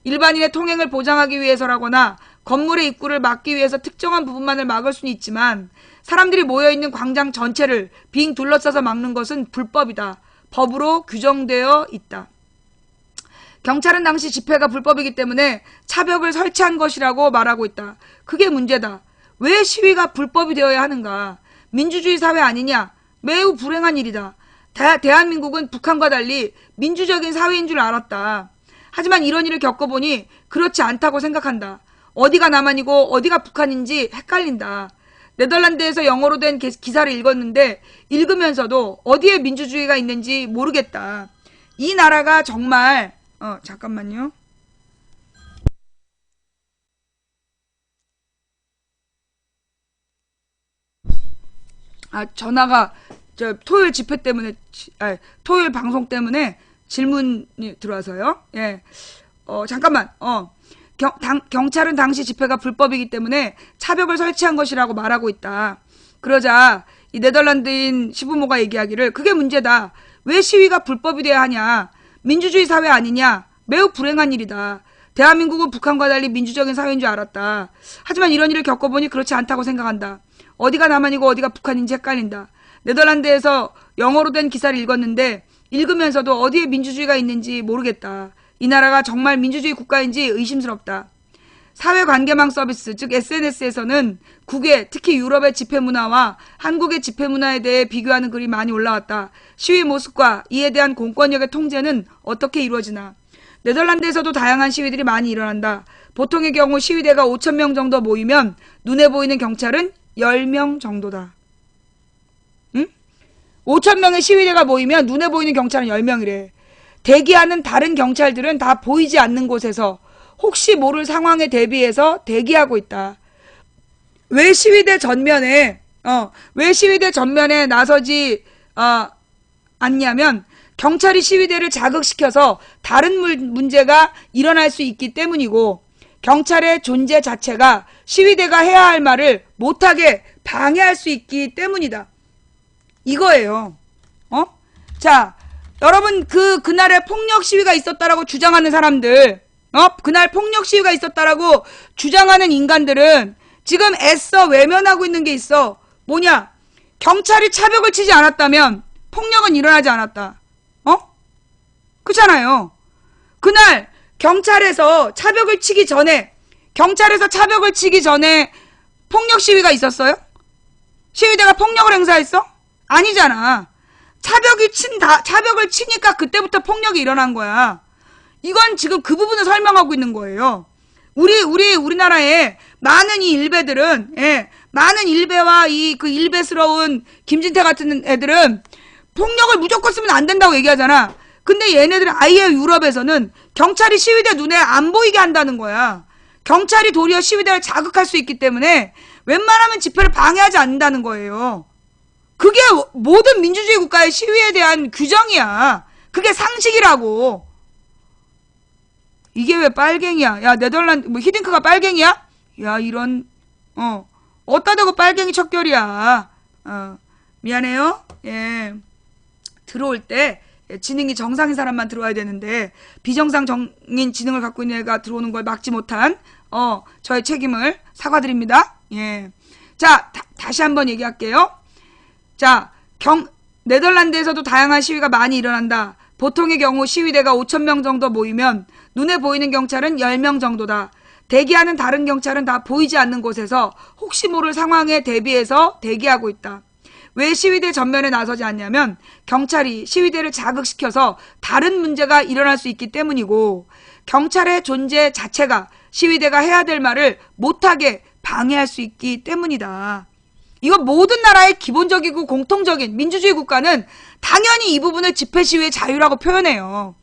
일반인의 통행을 보장하기 위해서라거나 건물의 입구를 막기 위해서 특정한 부분만을 막을 수는 있지만 사람들이 모여있는 광장 전체를 빙 둘러싸서 막는 것은 불법이다. 법으로 규정되어 있다. 경찰은 당시 집회가 불법이기 때문에 차벽을 설치한 것이라고 말하고 있다. 그게 문제다. 왜 시위가 불법이 되어야 하는가? 민주주의 사회 아니냐? 매우 불행한 일이다. 대한민국은 북한과 달리 민주적인 사회인 줄 알았다. 하지만 이런 일을 겪어보니 그렇지 않다고 생각한다. 어디가 남한이고 어디가 북한인지 헷갈린다. 네덜란드에서 영어로 된 기사를 읽었는데 읽으면서도 어디에 민주주의가 있는지 모르겠다. 이 나라가 정말 잠깐만요. 전화가 토요일 집회 때문에 토요일 방송 때문에 질문이 들어와서요. 예. 잠깐만. 경찰은 당시 집회가 불법이기 때문에 차벽을 설치한 것이라고 말하고 있다. 그러자 이 네덜란드인 시부모가 얘기하기를 그게 문제다. 왜 시위가 불법이 돼야 하냐? 민주주의 사회 아니냐? 매우 불행한 일이다. 대한민국은 북한과 달리 민주적인 사회인 줄 알았다. 하지만 이런 일을 겪어보니 그렇지 않다고 생각한다. 어디가 남한이고 어디가 북한인지 헷갈린다. 네덜란드에서 영어로 된 기사를 읽었는데 읽으면서도 어디에 민주주의가 있는지 모르겠다. 이 나라가 정말 민주주의 국가인지 의심스럽다. 사회관계망 서비스, 즉 SNS에서는 국외, 특히 유럽의 집회 문화와 한국의 집회 문화에 대해 비교하는 글이 많이 올라왔다. 시위 모습과 이에 대한 공권력의 통제는 어떻게 이루어지나. 네덜란드에서도 다양한 시위들이 많이 일어난다. 보통의 경우 시위대가 5,000명 정도 모이면 눈에 보이는 경찰은 10명 정도다. 응? 5,000명의 시위대가 모이면 눈에 보이는 경찰은 10명이래. 대기하는 다른 경찰들은 다 보이지 않는 곳에서 혹시 모를 상황에 대비해서 대기하고 있다. 왜 시위대 전면에 나서지 않냐면 경찰이 시위대를 자극시켜서 다른 문제가 일어날 수 있기 때문이고, 경찰의 존재 자체가 시위대가 해야 할 말을 못하게 방해할 수 있기 때문이다. 이거예요. 자, 여러분 그날에 폭력 시위가 있었다라고 주장하는 사람들, 그날 폭력 시위가 있었다라고 주장하는 인간들은 지금 애써 외면하고 있는 게 있어. 뭐냐? 경찰이 차벽을 치지 않았다면 폭력은 일어나지 않았다. 그렇잖아요. 그날 경찰에서 차벽을 치기 전에 폭력 시위가 있었어요? 시위대가 폭력을 행사했어? 아니잖아. 차벽을 치니까 그때부터 폭력이 일어난 거야. 이건 지금 그 부분을 설명하고 있는 거예요. 우리나라에 많은 이 일베들은, 많은 일베와 그 일베스러운 김진태 같은 애들은 폭력을 무조건 쓰면 안 된다고 얘기하잖아. 근데 얘네들은 아예 유럽에서는 경찰이 시위대 눈에 안 보이게 한다는 거야. 경찰이 도리어 시위대를 자극할 수 있기 때문에 웬만하면 집회를 방해하지 않는다는 거예요. 그게 모든 민주주의 국가의 시위에 대한 규정이야. 그게 상식이라고. 이게 왜 빨갱이야? 야, 네덜란드, 히딩크가 빨갱이야? 야, 이런, 어따 대고 빨갱이 척결이야. 미안해요. 예. 들어올 때, 지능이 정상인 사람만 들어와야 되는데, 비정상적인 지능을 갖고 있는 애가 들어오는 걸 막지 못한, 저의 책임을 사과드립니다. 예. 자, 다시 한번 얘기할게요. 자, 네덜란드에서도 다양한 시위가 많이 일어난다. 보통의 경우 시위대가 5,000명 정도 모이면 눈에 보이는 경찰은 10명 정도다. 대기하는 다른 경찰은 다 보이지 않는 곳에서 혹시 모를 상황에 대비해서 대기하고 있다. 왜 시위대 전면에 나서지 않냐면 경찰이 시위대를 자극시켜서 다른 문제가 일어날 수 있기 때문이고, 경찰의 존재 자체가 시위대가 해야 될 말을 못하게 방해할 수 있기 때문이다. 이거 모든 나라의 기본적이고 공통적인 민주주의 국가는 당연히 이 부분을 집회 시위의 자유라고 표현해요.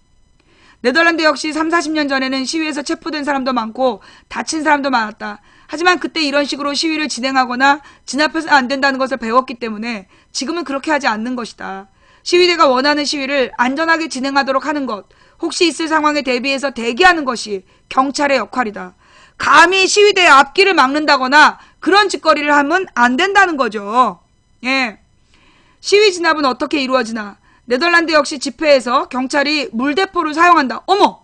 네덜란드 역시 3, 40년 전에는 시위에서 체포된 사람도 많고 다친 사람도 많았다. 하지만 그때 이런 식으로 시위를 진행하거나 진압해서는 안 된다는 것을 배웠기 때문에 지금은 그렇게 하지 않는 것이다. 시위대가 원하는 시위를 안전하게 진행하도록 하는 것, 혹시 있을 상황에 대비해서 대기하는 것이 경찰의 역할이다. 감히 시위대의 앞길을 막는다거나 그런 짓거리를 하면 안 된다는 거죠. 예. 시위 진압은 어떻게 이루어지나? 네덜란드 역시 집회에서 경찰이 물대포를 사용한다. 어머!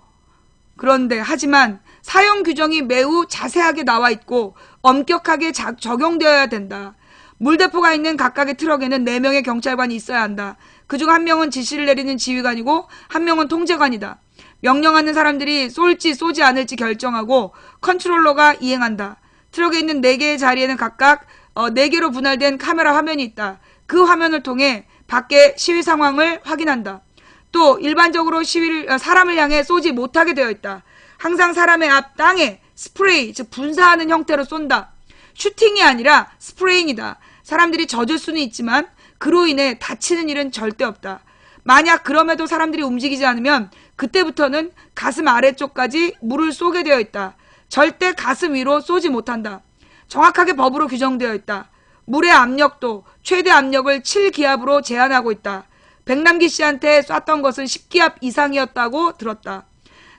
그런데 하지만 사용 규정이 매우 자세하게 나와 있고 엄격하게 적용되어야 된다. 물대포가 있는 각각의 트럭에는 4명의 경찰관이 있어야 한다. 그중 1명은 지시를 내리는 지휘관이고 1명은 통제관이다. 명령하는 사람들이 쏠지 쏘지 않을지 결정하고 컨트롤러가 이행한다. 트럭에 있는 4개의 자리에는 각각 4개로 분할된 카메라 화면이 있다. 그 화면을 통해 밖의 시위 상황을 확인한다. 또 일반적으로 사람을 향해 쏘지 못하게 되어 있다. 항상 사람의 앞 땅에 스프레이, 즉 분사하는 형태로 쏜다. 슈팅이 아니라 스프레잉이다. 사람들이 젖을 수는 있지만 그로 인해 다치는 일은 절대 없다. 만약 그럼에도 사람들이 움직이지 않으면 그때부터는 가슴 아래쪽까지 물을 쏘게 되어 있다. 절대 가슴 위로 쏘지 못한다. 정확하게 법으로 규정되어 있다. 물의 압력도 최대 압력을 7기압으로 제한하고 있다. 백남기 씨한테 쐈던 것은 10기압 이상이었다고 들었다.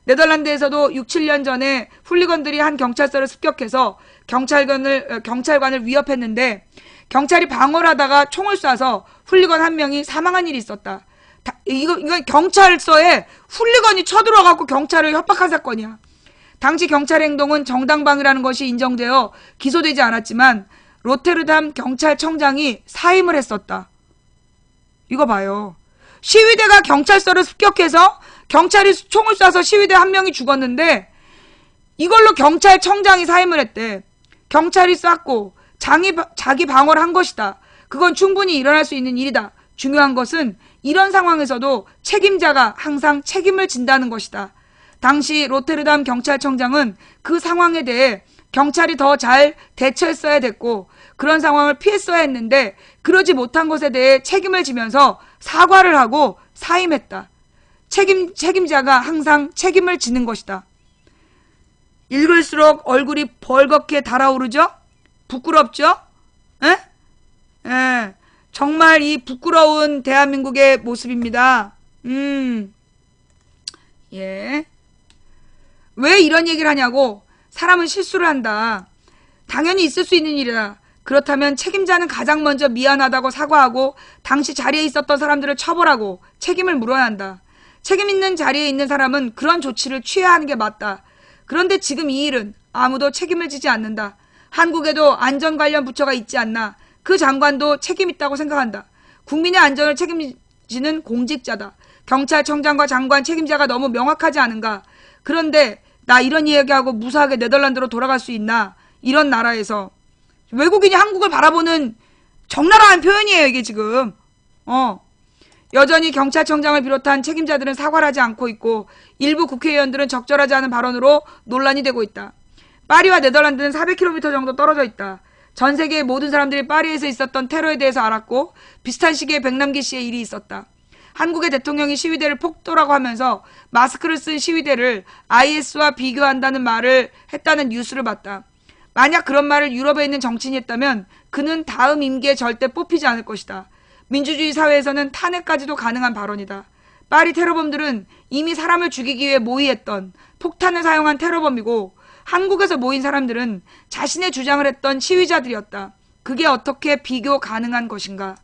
네덜란드에서도 6, 7년 전에 훌리건들이 한 경찰서를 습격해서 경찰관을 위협했는데 경찰이 방어를 하다가 총을 쏴서 훌리건 1명이 사망한 일이 있었다. 이건 경찰서에 훌리건이 쳐들어가고 경찰을 협박한 사건이야. 당시 경찰 행동은 정당방위라는 것이 인정되어 기소되지 않았지만 로테르담 경찰청장이 사임을 했었다. 이거 봐요. 시위대가 경찰서를 습격해서 경찰이 총을 쏴서 시위대 1명이 죽었는데 이걸로 경찰청장이 사임을 했대. 경찰이 쐈고 자기 방어를 한 것이다. 그건 충분히 일어날 수 있는 일이다. 중요한 것은 이런 상황에서도 책임자가 항상 책임을 진다는 것이다. 당시 로테르담 경찰청장은 그 상황에 대해 경찰이 더 잘 대처했어야 됐고 그런 상황을 피했어야 했는데 그러지 못한 것에 대해 책임을 지면서 사과를 하고 사임했다. 책임자가 항상 책임을 지는 것이다. 읽을수록 얼굴이 벌겋게 달아오르죠? 부끄럽죠? 에? 예. 정말 이 부끄러운 대한민국의 모습입니다. 예. 왜 이런 얘기를 하냐고. 사람은 실수를 한다. 당연히 있을 수 있는 일이다. 그렇다면 책임자는 가장 먼저 미안하다고 사과하고 당시 자리에 있었던 사람들을 처벌하고 책임을 물어야 한다. 책임 있는 자리에 있는 사람은 그런 조치를 취해야 하는 게 맞다. 그런데 지금 이 일은 아무도 책임을 지지 않는다. 한국에도 안전 관련 부처가 있지 않나. 그 장관도 책임 있다고 생각한다. 국민의 안전을 책임지는 공직자다. 경찰청장과 장관 책임자가 너무 명확하지 않은가. 그런데 나 이런 이야기하고 무사하게 네덜란드로 돌아갈 수 있나. 이런 나라에서. 외국인이 한국을 바라보는 적나라한 표현이에요, 이게 지금. 여전히 경찰청장을 비롯한 책임자들은 사과를 하지 않고 있고 일부 국회의원들은 적절하지 않은 발언으로 논란이 되고 있다. 파리와 네덜란드는 400km 정도 떨어져 있다. 전 세계의 모든 사람들이 파리에서 있었던 테러에 대해서 알았고 비슷한 시기에 백남기 씨의 일이 있었다. 한국의 대통령이 시위대를 폭도라고 하면서 마스크를 쓴 시위대를 IS와 비교한다는 말을 했다는 뉴스를 봤다. 만약 그런 말을 유럽에 있는 정치인이 했다면 그는 다음 임기에 절대 뽑히지 않을 것이다. 민주주의 사회에서는 탄핵까지도 가능한 발언이다. 파리 테러범들은 이미 사람을 죽이기 위해 모의했던 폭탄을 사용한 테러범이고 한국에서 모인 사람들은 자신의 주장을 했던 시위자들이었다. 그게 어떻게 비교 가능한 것인가?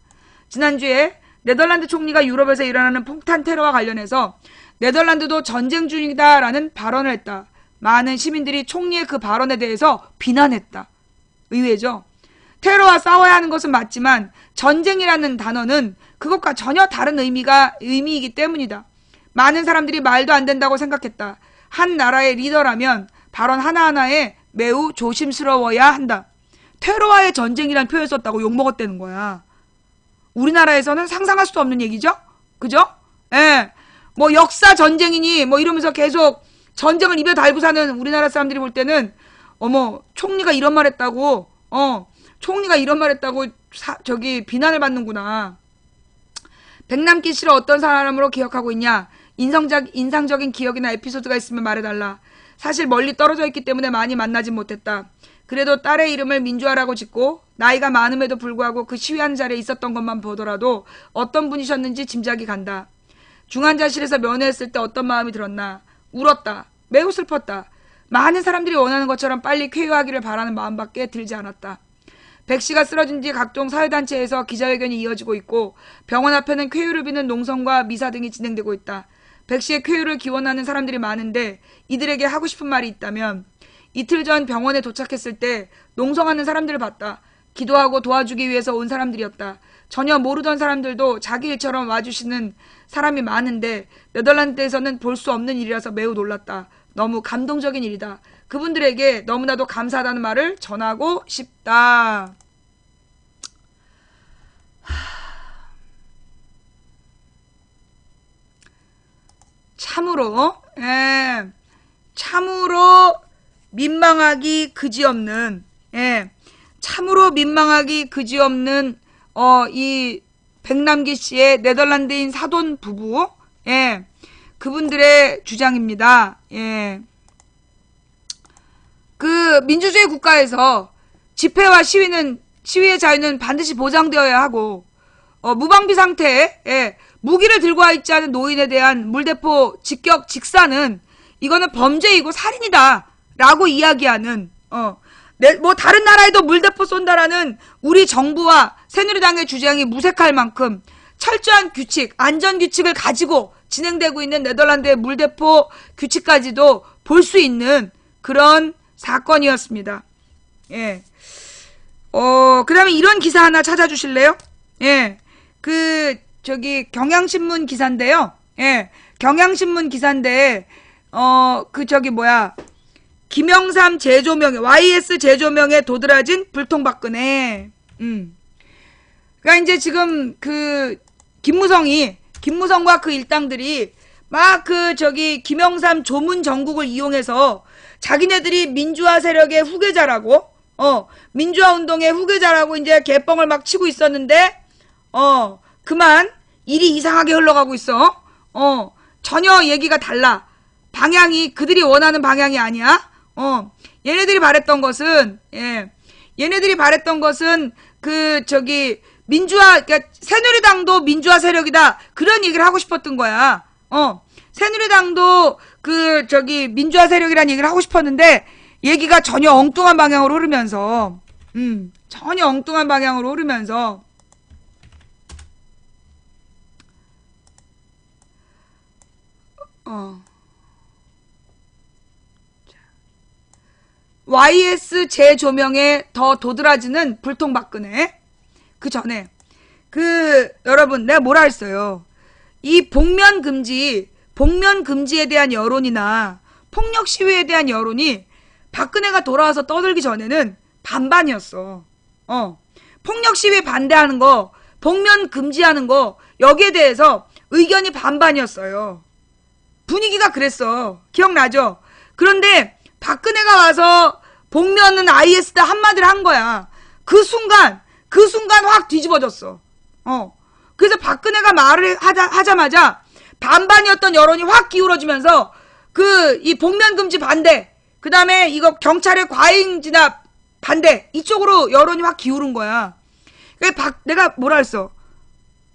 지난주에 네덜란드 총리가 유럽에서 일어나는 폭탄 테러와 관련해서 네덜란드도 전쟁 중이다라는 발언을 했다. 많은 시민들이 총리의 그 발언에 대해서 비난했다. 의외죠? 테러와 싸워야 하는 것은 맞지만 전쟁이라는 단어는 그것과 전혀 다른 의미이기 때문이다. 많은 사람들이 말도 안 된다고 생각했다. 한 나라의 리더라면 발언 하나하나에 매우 조심스러워야 한다. 테러와의 전쟁이라는 표현을 썼다고 욕먹었다는 거야. 우리나라에서는 상상할 수도 없는 얘기죠? 그죠? 예. 뭐 역사 전쟁이니 뭐 이러면서 계속 전쟁을 입에 달고 사는 우리나라 사람들이 볼 때는 어머 총리가 이런 말 했다고 총리가 이런 말 했다고 비난을 받는구나. 백남기 씨를 어떤 사람으로 기억하고 있냐? 인상적인 기억이나 에피소드가 있으면 말해달라. 사실 멀리 떨어져 있기 때문에 많이 만나진 못했다. 그래도 딸의 이름을 민주화라고 짓고 나이가 많음에도 불구하고 그 시위하는 자리에 있었던 것만 보더라도 어떤 분이셨는지 짐작이 간다. 중환자실에서 면회했을 때 어떤 마음이 들었나? 울었다. 매우 슬펐다. 많은 사람들이 원하는 것처럼 빨리 쾌유하기를 바라는 마음밖에 들지 않았다. 백 씨가 쓰러진 뒤 각종 사회단체에서 기자회견이 이어지고 있고 병원 앞에는 쾌유를 비는 농성과 미사 등이 진행되고 있다. 백 씨의 쾌유를 기원하는 사람들이 많은데 이들에게 하고 싶은 말이 있다면 이틀 전 병원에 도착했을 때 농성하는 사람들을 봤다. 기도하고 도와주기 위해서 온 사람들이었다. 전혀 모르던 사람들도 자기 일처럼 와주시는 사람이 많은데 네덜란드에서는 볼 수 없는 일이라서 매우 놀랐다. 너무 감동적인 일이다. 그분들에게 너무나도 감사하다는 말을 전하고 싶다. 참으로 참으로 민망하기 그지없는 참으로 민망하기 그지없는 이 백남기 씨의 네덜란드인 사돈 부부 그분들의 주장입니다. 그 민주주의 국가에서 집회와 시위의 자유는 반드시 보장되어야 하고 무방비 상태에 무기를 들고 와 있지 않은 노인에 대한 물대포 직격 직사는 이거는 범죄이고 살인이다 라고 이야기하는 뭐 다른 나라에도 물대포 쏜다라는 우리 정부와 새누리당의 주장이 무색할 만큼 철저한 규칙, 안전규칙을 가지고 진행되고 있는 네덜란드의 물대포 규칙까지도 볼 수 있는 그런 사건이었습니다. 그 다음에 이런 기사 하나 찾아주실래요? 경향신문 기사인데요. 경향신문 기사인데, 김영삼 재조명에, YS 재조명에 도드라진 불통박근혜. 그니까 이제 지금 김무성과 그 일당들이 김영삼 조문 정국을 이용해서 자기네들이 민주화 세력의 후계자라고, 민주화 운동의 후계자라고 이제 개뻥을 막 치고 있었는데, 그만 일이 이상하게 흘러가고 있어. 전혀 얘기가 달라. 방향이 그들이 원하는 방향이 아니야. 얘네들이 바랬던 것은 그러니까 새누리당도 민주화 세력이다. 그런 얘기를 하고 싶었던 거야. 새누리당도 민주화 세력이라는 얘기를 하고 싶었는데 얘기가 전혀 엉뚱한 방향으로 흐르면서 YS 재조명에 더 도드라지는 불통박근혜. 그 전에 여러분 내가 뭐라 했어요. 이 복면 금지에 대한 여론이나 폭력 시위에 대한 여론이 박근혜가 돌아와서 떠들기 전에는 반반이었어. 폭력 시위에 반대하는 거, 복면 금지하는 거, 여기에 대해서 의견이 반반이었어요. 분위기가 그랬어. 기억나죠? 그런데 박근혜가 와서 복면은 IS다 한마디를 한 거야. 그 순간 확 뒤집어졌어. 그래서 박근혜가 말을 하자마자 반반이었던 여론이 확 기울어지면서 이 복면 금지 반대, 그 다음에 이거 경찰의 과잉 진압 반대, 이쪽으로 여론이 확 기울은 거야. 내가 뭐라 했어?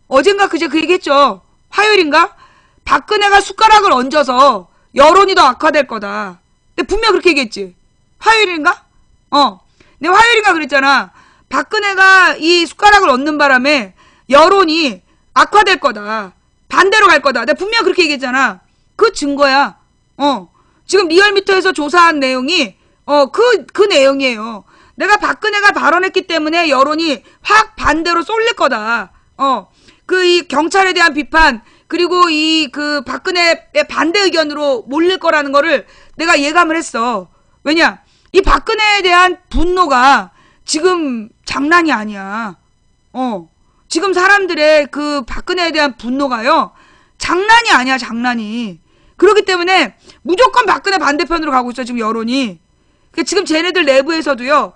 어젠가 그제 그 얘기했죠. 화요일인가? 박근혜가 숟가락을 얹어서 여론이 더 악화될 거다. 근데 분명 그렇게 얘기했지. 화요일인가? 내가 화요일인가 그랬잖아. 박근혜가 이 숟가락을 얹는 바람에 여론이 악화될 거다. 반대로 갈 거다. 내가 분명 그렇게 얘기했잖아. 그 증거야. 지금 리얼미터에서 조사한 내용이 그 내용이에요. 내가 박근혜가 발언했기 때문에 여론이 확 반대로 쏠릴 거다. 이 경찰에 대한 비판, 그리고 박근혜의 반대 의견으로 몰릴 거라는 거를 내가 예감을 했어. 왜냐? 이 박근혜에 대한 분노가 지금 장난이 아니야. 지금 사람들의 박근혜에 대한 분노가요, 장난이 아니야, 장난이. 그렇기 때문에 무조건 박근혜 반대편으로 가고 있어, 지금 여론이. 지금 쟤네들 내부에서도요,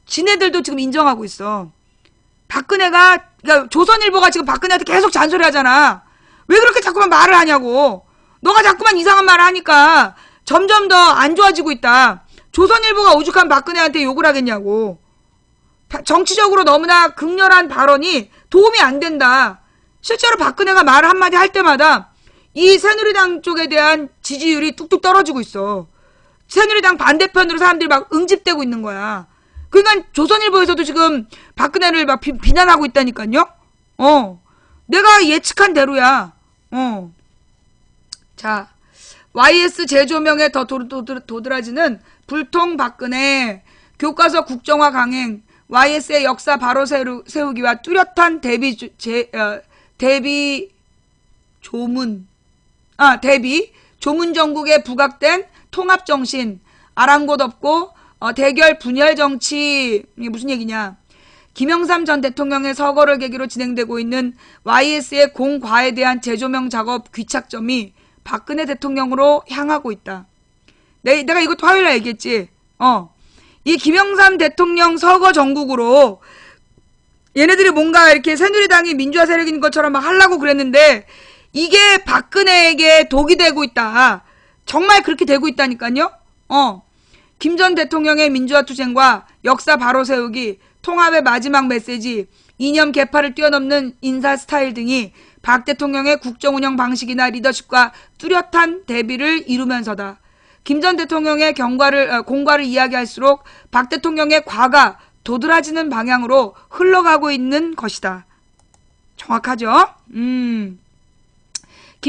지네들도 지금 인정하고 있어. 그러니까 조선일보가 지금 박근혜한테 계속 잔소리 하잖아. 왜 그렇게 자꾸만 말을 하냐고. 너가 자꾸만 이상한 말을 하니까 점점 더 안 좋아지고 있다. 조선일보가 오죽한 박근혜한테 욕을 하겠냐고. 정치적으로 너무나 극렬한 발언이 도움이 안 된다. 실제로 박근혜가 말을 한마디 할 때마다 이 새누리당 쪽에 대한 지지율이 뚝뚝 떨어지고 있어. 새누리당 반대편으로 사람들이 막 응집되고 있는 거야. 그러니까 조선일보에서도 지금 박근혜를 막 비난하고 있다니까요. 내가 예측한 대로야. 자, YS 재조명에 더 도드라지는 불통 박근혜, 교과서 국정화 강행, YS의 역사 바로 세우기와 뚜렷한 조문 정국에 부각된 통합정신, 아랑곳 없고 대결 분열 정치. 이게 무슨 얘기냐? 김영삼 전 대통령의 서거를 계기로 진행되고 있는 YS의 공과에 대한 재조명 작업 귀착점이 박근혜 대통령으로 향하고 있다. 내가 이것도 화요일날 얘기했지. 이 김영삼 대통령 서거 정국으로 얘네들이 뭔가 이렇게 새누리당이 민주화 세력인 것처럼 막 하려고 그랬는데 이게 박근혜에게 독이 되고 있다. 정말 그렇게 되고 있다니까요. 김 전 대통령의 민주화 투쟁과 역사 바로 세우기, 통합의 마지막 메시지, 이념 계파를 뛰어넘는 인사 스타일 등이 박 대통령의 국정운영 방식이나 리더십과 뚜렷한 대비를 이루면서다. 김 전 대통령의 공과를 이야기할수록 박 대통령의 과가 도드라지는 방향으로 흘러가고 있는 것이다. 정확하죠? 김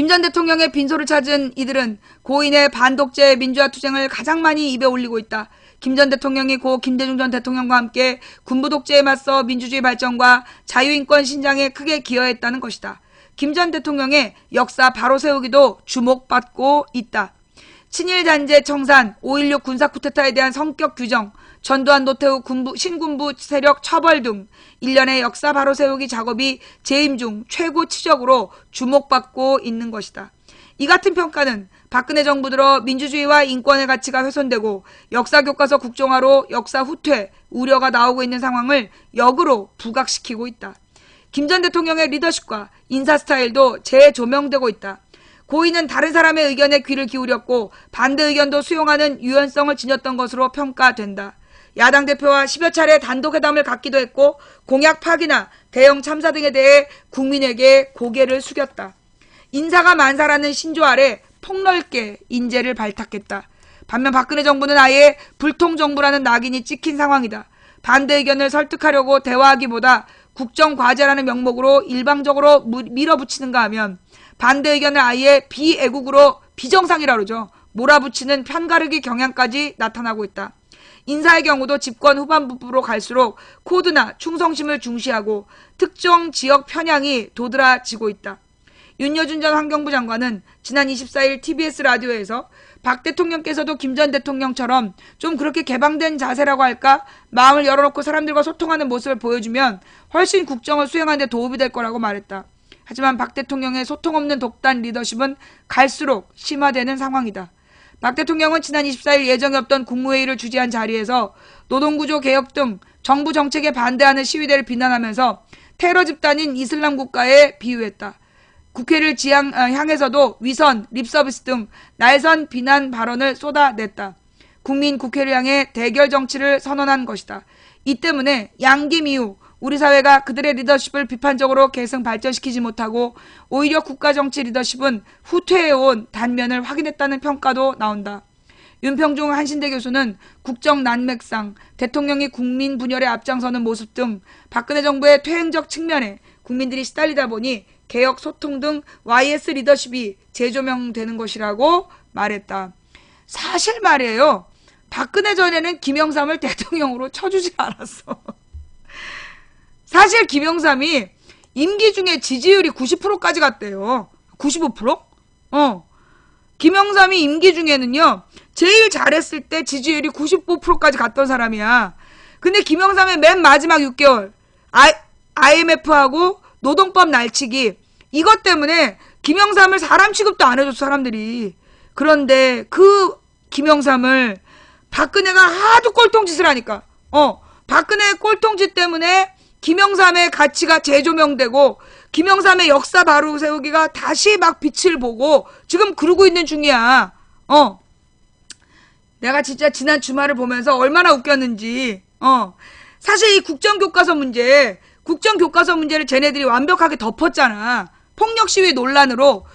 전 대통령의 빈소를 찾은 이들은 고인의 반독재 민주화 투쟁을 가장 많이 입에 올리고 있다. 김 전 대통령이 고 김대중 전 대통령과 함께 군부 독재에 맞서 민주주의 발전과 자유인권 신장에 크게 기여했다는 것이다. 김 전 대통령의 역사 바로 세우기도 주목받고 있다. 친일 잔재 청산, 5.16 군사 쿠데타에 대한 성격 규정, 전두환 노태우 신군부 세력 처벌 등 일련의 역사 바로 세우기 작업이 재임 중 최고 치적으로 주목받고 있는 것이다. 이 같은 평가는 박근혜 정부 들어 민주주의와 인권의 가치가 훼손되고 역사교과서 국정화로 역사 후퇴 우려가 나오고 있는 상황을 역으로 부각시키고 있다. 김 전 대통령의 리더십과 인사 스타일도 재조명되고 있다. 고인은 다른 사람의 의견에 귀를 기울였고 반대 의견도 수용하는 유연성을 지녔던 것으로 평가된다. 야당 대표와 10여 차례 단독회담을 갖기도 했고 공약 파기나 대형 참사 등에 대해 국민에게 고개를 숙였다. 인사가 만사라는 신조 아래 폭넓게 인재를 발탁했다. 반면 박근혜 정부는 아예 불통정부라는 낙인이 찍힌 상황이다. 반대 의견을 설득하려고 대화하기보다 국정과제라는 명목으로 일방적으로 밀어붙이는가 하면 반대 의견을 아예 비애국으로 비정상이라 그러죠. 몰아붙이는 편가르기 경향까지 나타나고 있다. 인사의 경우도 집권 후반부로 갈수록 코드나 충성심을 중시하고 특정 지역 편향이 도드라지고 있다. 윤여준 전 환경부 장관은 지난 24일 TBS 라디오에서 박 대통령께서도 김 전 대통령처럼 좀 그렇게 개방된 자세라고 할까? 마음을 열어놓고 사람들과 소통하는 모습을 보여주면 훨씬 국정을 수행하는 데 도움이 될 거라고 말했다. 하지만 박 대통령의 소통 없는 독단 리더십은 갈수록 심화되는 상황이다. 박 대통령은 지난 24일 예정이 없던 국무회의를 주재한 자리에서 노동구조 개혁 등 정부 정책에 반대하는 시위대를 비난하면서 테러 집단인 이슬람 국가에 비유했다. 국회를 향해서도 위선, 립서비스 등 날선 비난 발언을 쏟아냈다. 국민 국회를 향해 대결 정치를 선언한 것이다. 이 때문에 양김 이후 우리 사회가 그들의 리더십을 비판적으로 계승 발전시키지 못하고 오히려 국가 정치 리더십은 후퇴해온 단면을 확인했다는 평가도 나온다. 윤평중 한신대 교수는 국정 난맥상, 대통령이 국민 분열에 앞장서는 모습 등 박근혜 정부의 퇴행적 측면에 국민들이 시달리다 보니 개혁, 소통 등 YS 리더십이 재조명되는 것이라고 말했다. 사실 말이에요. 박근혜 전에는 김영삼을 대통령으로 쳐주지 않았어. 사실 김영삼이 임기 중에 지지율이 90%까지 갔대요. 95%? 김영삼이 임기 중에는요. 제일 잘했을 때 지지율이 95%까지 갔던 사람이야. 근데 김영삼의 맨 마지막 6개월 IMF하고 노동법 날치기 이것 때문에 김영삼을 사람 취급도 안 해줬어 사람들이. 그런데 그 김영삼을 박근혜가 하도 꼴통짓을 하니까 박근혜의 꼴통짓 때문에 김영삼의 가치가 재조명되고 김영삼의 역사 바로 세우기가 다시 막 빛을 보고 지금 그러고 있는 중이야. 내가 진짜 지난 주말을 보면서 얼마나 웃겼는지. 사실 이 국정교과서 문제를 쟤네들이 완벽하게 덮었잖아. 폭력시위 논란으로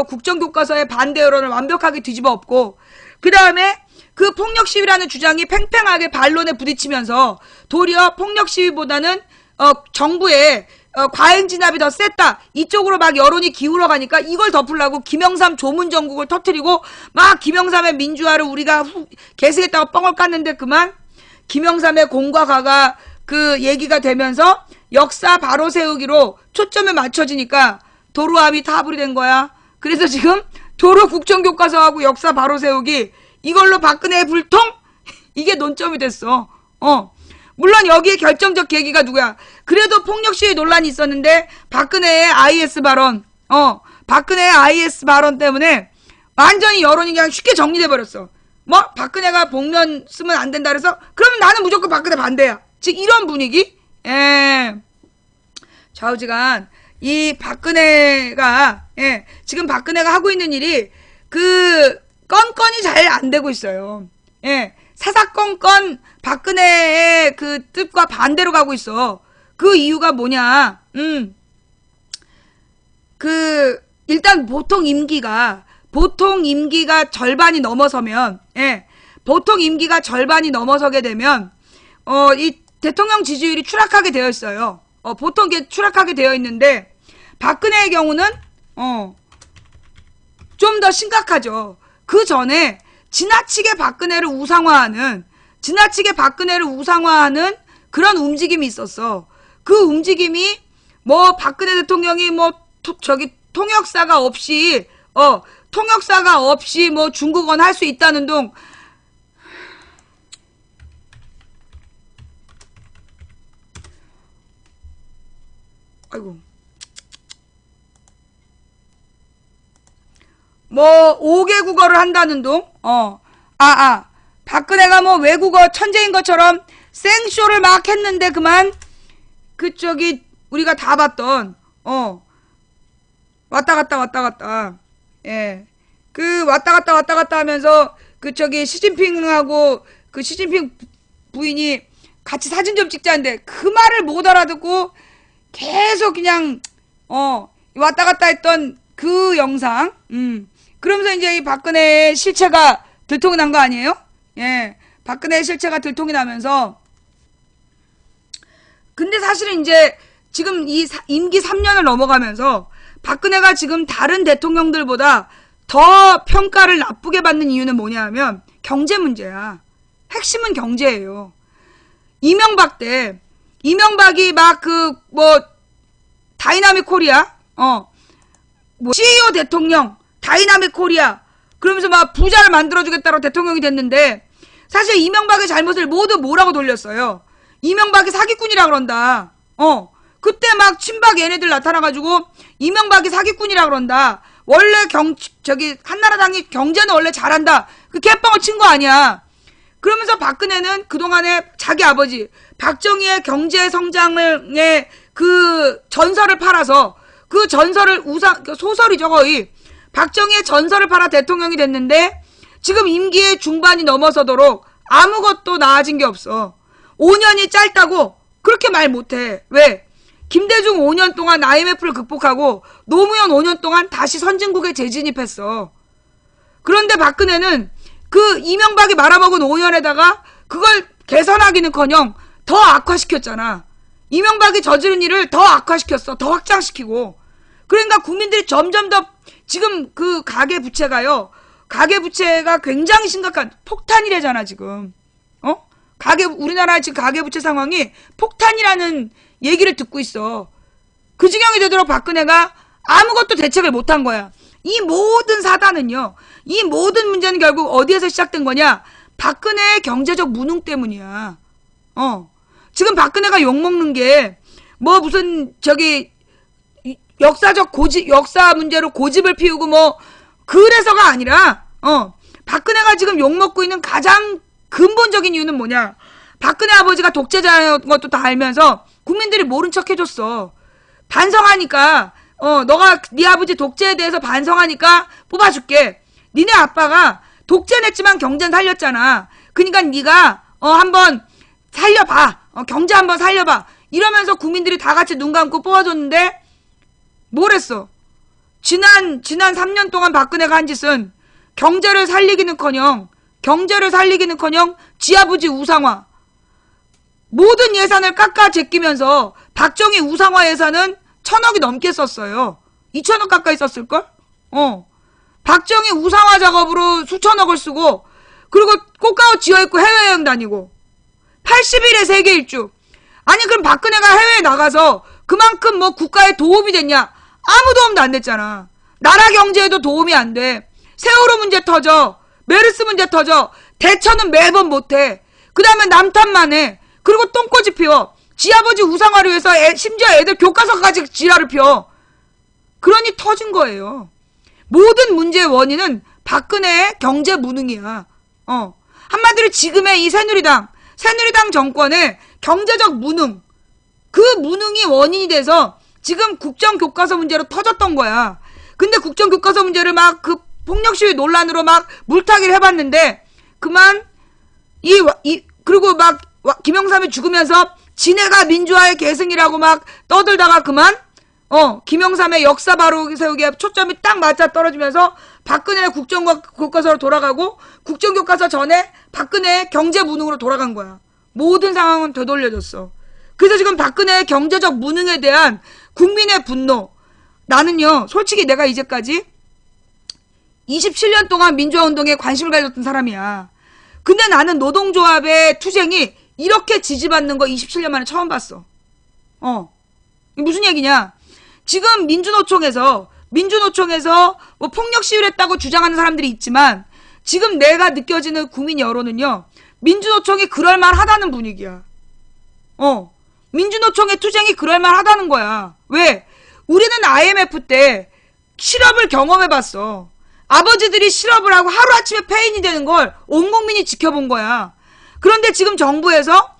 국정교과서의 반대 여론을 완벽하게 뒤집어 엎고 그 다음에 그 폭력시위라는 주장이 팽팽하게 반론에 부딪히면서 도리어 폭력시위보다는 정부의 과잉진압이 더 셌다. 이쪽으로 막 여론이 기울어가니까 이걸 덮으려고 김영삼 조문정국을 터뜨리고 막 김영삼의 민주화를 우리가 계승했다고 뻥을 깠는데 그만 김영삼의 공과 가가 그 얘기가 되면서 역사 바로 세우기로 초점을 맞춰지니까 도로압이 타불이 된 거야. 그래서 지금 도로 국정교과서하고 역사 바로 세우기 이걸로 박근혜의 불통? 이게 논점이 됐어. 물론 여기에 결정적 계기가 누구야? 그래도 폭력시위 논란이 있었는데 박근혜의 IS 발언 때문에 완전히 여론이 그냥 쉽게 정리돼 버렸어. 뭐 박근혜가 복면 쓰면 안 된다 그래서 그러면 나는 무조건 박근혜 반대야. 즉 이런 분위기? 좌우지간 이 박근혜가 지금 박근혜가 하고 있는 일이 그 건건이 잘 안 되고 있어요. 사사건건 박근혜의 그 뜻과 반대로 가고 있어. 그 이유가 뭐냐? 일단 보통 임기가 절반이 넘어서면, 보통 임기가 절반이 넘어서게 되면, 이 대통령 지지율이 추락하게 되어 있어요. 보통 이게 추락하게 되어 있는데, 박근혜의 경우는, 좀 더 심각하죠. 그 전에 지나치게 박근혜를 우상화하는 그런 움직임이 있었어. 그 움직임이 뭐 박근혜 대통령이 뭐 통역사가 없이 뭐 중국어는 할 수 있다는 둥 아이고 뭐 5개 국어를 한다는 둥 박근혜가 뭐 외국어 천재인 것처럼 생쇼를 막 했는데 그만 우리가 다 봤던 왔다 갔다. 예. 그 왔다 갔다 하면서 그 저기 시진핑하고 그 시진핑 부인이 같이 사진 좀 찍자는데 그 말을 못 알아듣고 계속 그냥 왔다 갔다 했던 그 영상. 그러면서 이제 이 박근혜의 실체가 들통이 난 거 아니에요? 예. 박근혜의 실체가 들통이 나면서 근데 사실은 이제 지금 이 임기 3년을 넘어가면서 박근혜가 지금 다른 대통령들보다 더 평가를 나쁘게 받는 이유는 뭐냐 하면 경제 문제야. 핵심은 경제예요. 이명박이 막 다이나믹 코리아 CEO 대통령 다이나믹 코리아 그러면서 막 부자를 만들어주겠다고 대통령이 됐는데 사실 이명박의 잘못을 모두 뭐라고 돌렸어요. 이명박이 사기꾼이라 그런다. 그때 막 친박 얘네들 나타나가지고 이명박이 사기꾼이라 그런다. 원래 한나라당이 경제는 원래 잘한다. 그 개뻥을 친 거 아니야. 그러면서 박근혜는 그동안에 자기 아버지 박정희의 경제 성장의 그 전설을 팔아서 그 전설을 소설이죠 거의. 박정희의 전설을 팔아 대통령이 됐는데 지금 임기의 중반이 넘어서도록 아무것도 나아진 게 없어. 5년이 짧다고 그렇게 말 못해. 왜? 김대중 5년 동안 IMF를 극복하고 노무현 5년 동안 다시 선진국에 재진입했어. 그런데 박근혜는 그 이명박이 말아먹은 5년에다가 그걸 개선하기는커녕 더 악화시켰잖아. 이명박이 저지른 일을 더 악화시켰어. 더 확장시키고. 그러니까 국민들이 점점 더 지금 그 가계부채가 굉장히 심각한 폭탄이래잖아 지금. 우리나라 지금 가계부채 상황이 폭탄이라는 얘기를 듣고 있어. 그 지경이 되도록 박근혜가 아무것도 대책을 못한 거야. 이 모든 사단은요. 이 모든 문제는 결국 어디에서 시작된 거냐? 박근혜의 경제적 무능 때문이야. 지금 박근혜가 욕먹는 게 무슨 역사 문제로 고집을 피우고 그래서가 아니라 박근혜가 지금 욕먹고 있는 가장 근본적인 이유는 뭐냐? 박근혜 아버지가 독재자인 것도 다 알면서 국민들이 모른 척 해줬어. 반성하니까 너가 네 아버지 독재에 대해서 반성하니까 뽑아줄게. 니네 아빠가 독재는 했지만 경제는 살렸잖아. 그러니까 네가 한번 살려봐. 경제 한번 살려봐. 이러면서 국민들이 다 같이 눈 감고 뽑아줬는데 뭘 했어? 지난 3년 동안 박근혜가 한 짓은 경제를 살리기는커녕 지 아버지 우상화 모든 예산을 깎아 제끼면서 박정희 우상화 예산은 1,000억이 넘게 썼어요. 2,000억 가까이 썼을걸? 박정희 우상화 작업으로 수천억을 쓰고 그리고 꽃가루 지어있고 해외여행 다니고 80일의 세계 일주. 아니 그럼 박근혜가 해외에 나가서 그만큼 국가에 도움이 됐냐? 아무 도움도 안 됐잖아. 나라 경제에도 도움이 안 돼. 세월호 문제 터져. 메르스 문제 터져. 대처는 매번 못해. 그 다음에 남탓만 해. 그리고 똥꼬지 피워. 지 아버지 우상화를 위해서 심지어 애들 교과서까지 지랄을 펴. 그러니 터진 거예요. 모든 문제의 원인은 박근혜의 경제 무능이야. 한마디로 지금의 이 새누리당 정권의 경제적 무능. 그 무능이 원인이 돼서 지금 국정교과서 문제로 터졌던 거야. 근데 국정교과서 문제를 그 폭력시위 논란으로 물타기를 해봤는데 그만 그리고 김영삼이 죽으면서 지네가 민주화의 계승이라고 떠들다가 그만 김영삼의 역사 바로 세우기에 초점이 딱 맞아 떨어지면서 박근혜의 국정교과서로 돌아가고 국정교과서 전에 박근혜의 경제 무능으로 돌아간 거야. 모든 상황은 되돌려졌어. 그래서 지금 박근혜의 경제적 무능에 대한 국민의 분노. 나는요 솔직히 내가 이제까지 27년 동안 민주화운동에 관심을 가졌던 사람이야. 근데 나는 노동조합의 투쟁이 이렇게 지지받는 거 27년 만에 처음 봤어. 이게 무슨 얘기냐? 지금 민주노총에서 폭력 시위를 했다고 주장하는 사람들이 있지만 지금 내가 느껴지는 국민 여론은요. 민주노총이 그럴만하다는 분위기야. 민주노총의 투쟁이 그럴만하다는 거야. 왜? 우리는 IMF 때 실업을 경험해봤어. 아버지들이 실업을 하고 하루아침에 폐인이 되는 걸 온 국민이 지켜본 거야. 그런데 지금 정부에서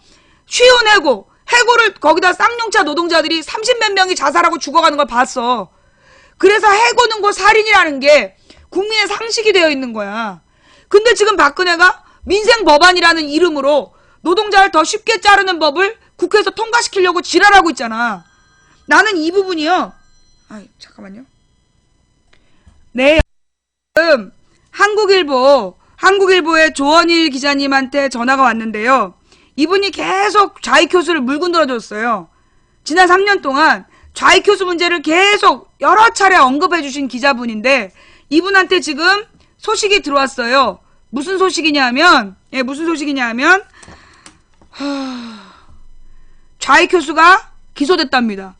쉬운 해고를 거기다 쌍용차 노동자들이 30몇 명이 자살하고 죽어가는 걸 봤어. 그래서 해고는 곧 살인이라는 게 국민의 상식이 되어 있는 거야. 근데 지금 박근혜가 민생 법안이라는 이름으로 노동자를 더 쉽게 자르는 법을 국회에서 통과시키려고 지랄하고 있잖아. 나는 이 부분이요. 잠깐만요. 네, 지금 한국일보의 조원일 기자님한테 전화가 왔는데요. 이분이 계속 좌익교수를 물고 늘어줬어요. 지난 3년 동안 좌익교수 문제를 계속 여러 차례 언급해 주신 기자분인데 이분한테 지금 소식이 들어왔어요. 무슨 소식이냐면 좌익교수가 기소됐답니다.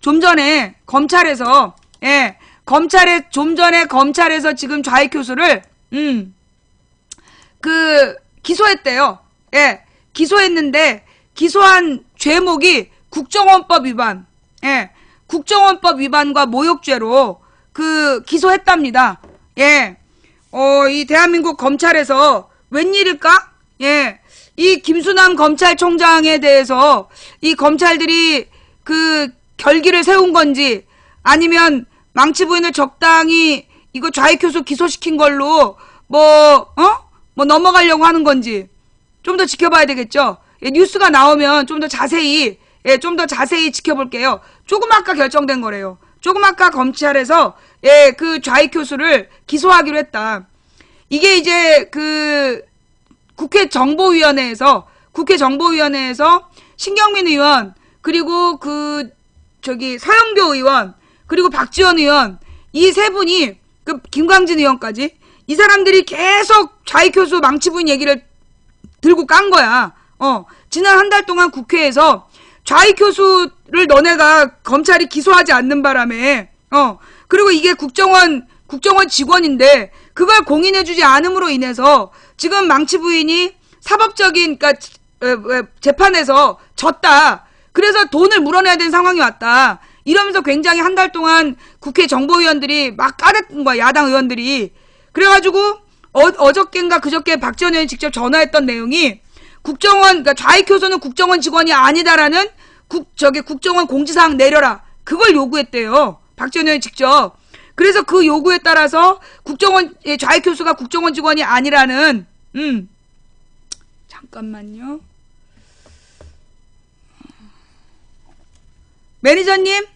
좀 전에 검찰에서 지금 좌익교수를 기소했대요. 기소했는데 기소한 죄목이 국정원법 위반, 국정원법 위반과 모욕죄로 기소했답니다. 이 대한민국 검찰에서 웬일일까? 이 김수남 검찰총장에 대해서 이 검찰들이 결기를 세운 건지 아니면 망치 부인을 적당히 이거 좌익교수 기소시킨 걸로 넘어가려고 하는 건지 좀 더 지켜봐야 되겠죠. 뉴스가 나오면 좀 더 자세히 지켜볼게요. 조금 아까 결정된 거래요. 조금 아까 검찰에서 그 좌익교수를 기소하기로 했다. 이게 이제 국회 정보위원회에서 신경민 의원 그리고 서영교 의원 그리고 박지원 의원 이 세 분이 김광진 의원까지 이 사람들이 계속 좌익교수 망치부인 얘기를 들고 깐 거야. 지난 한 달 동안 국회에서 좌익교수를 너네가 검찰이 기소하지 않는 바람에 그리고 이게 국정원 직원인데 그걸 공인해주지 않음으로 인해서 지금 망치 부인이 사법적인 재판에서 졌다. 그래서 돈을 물어내야 되는 상황이 왔다. 이러면서 굉장히 한 달 동안 국회 정보위원들이 막 까댔던 거야. 야당 의원들이. 그래가지고 어저께인가 그저께 박지원 의원이 직접 전화했던 내용이 좌익교수는 국정원 직원이 아니다라는 국정원 공지사항 내려라. 그걸 요구했대요. 박지원 의원이 직접. 그래서 그 요구에 따라서 좌익교수가 국정원 직원이 아니라는, 잠깐만요. 매니저님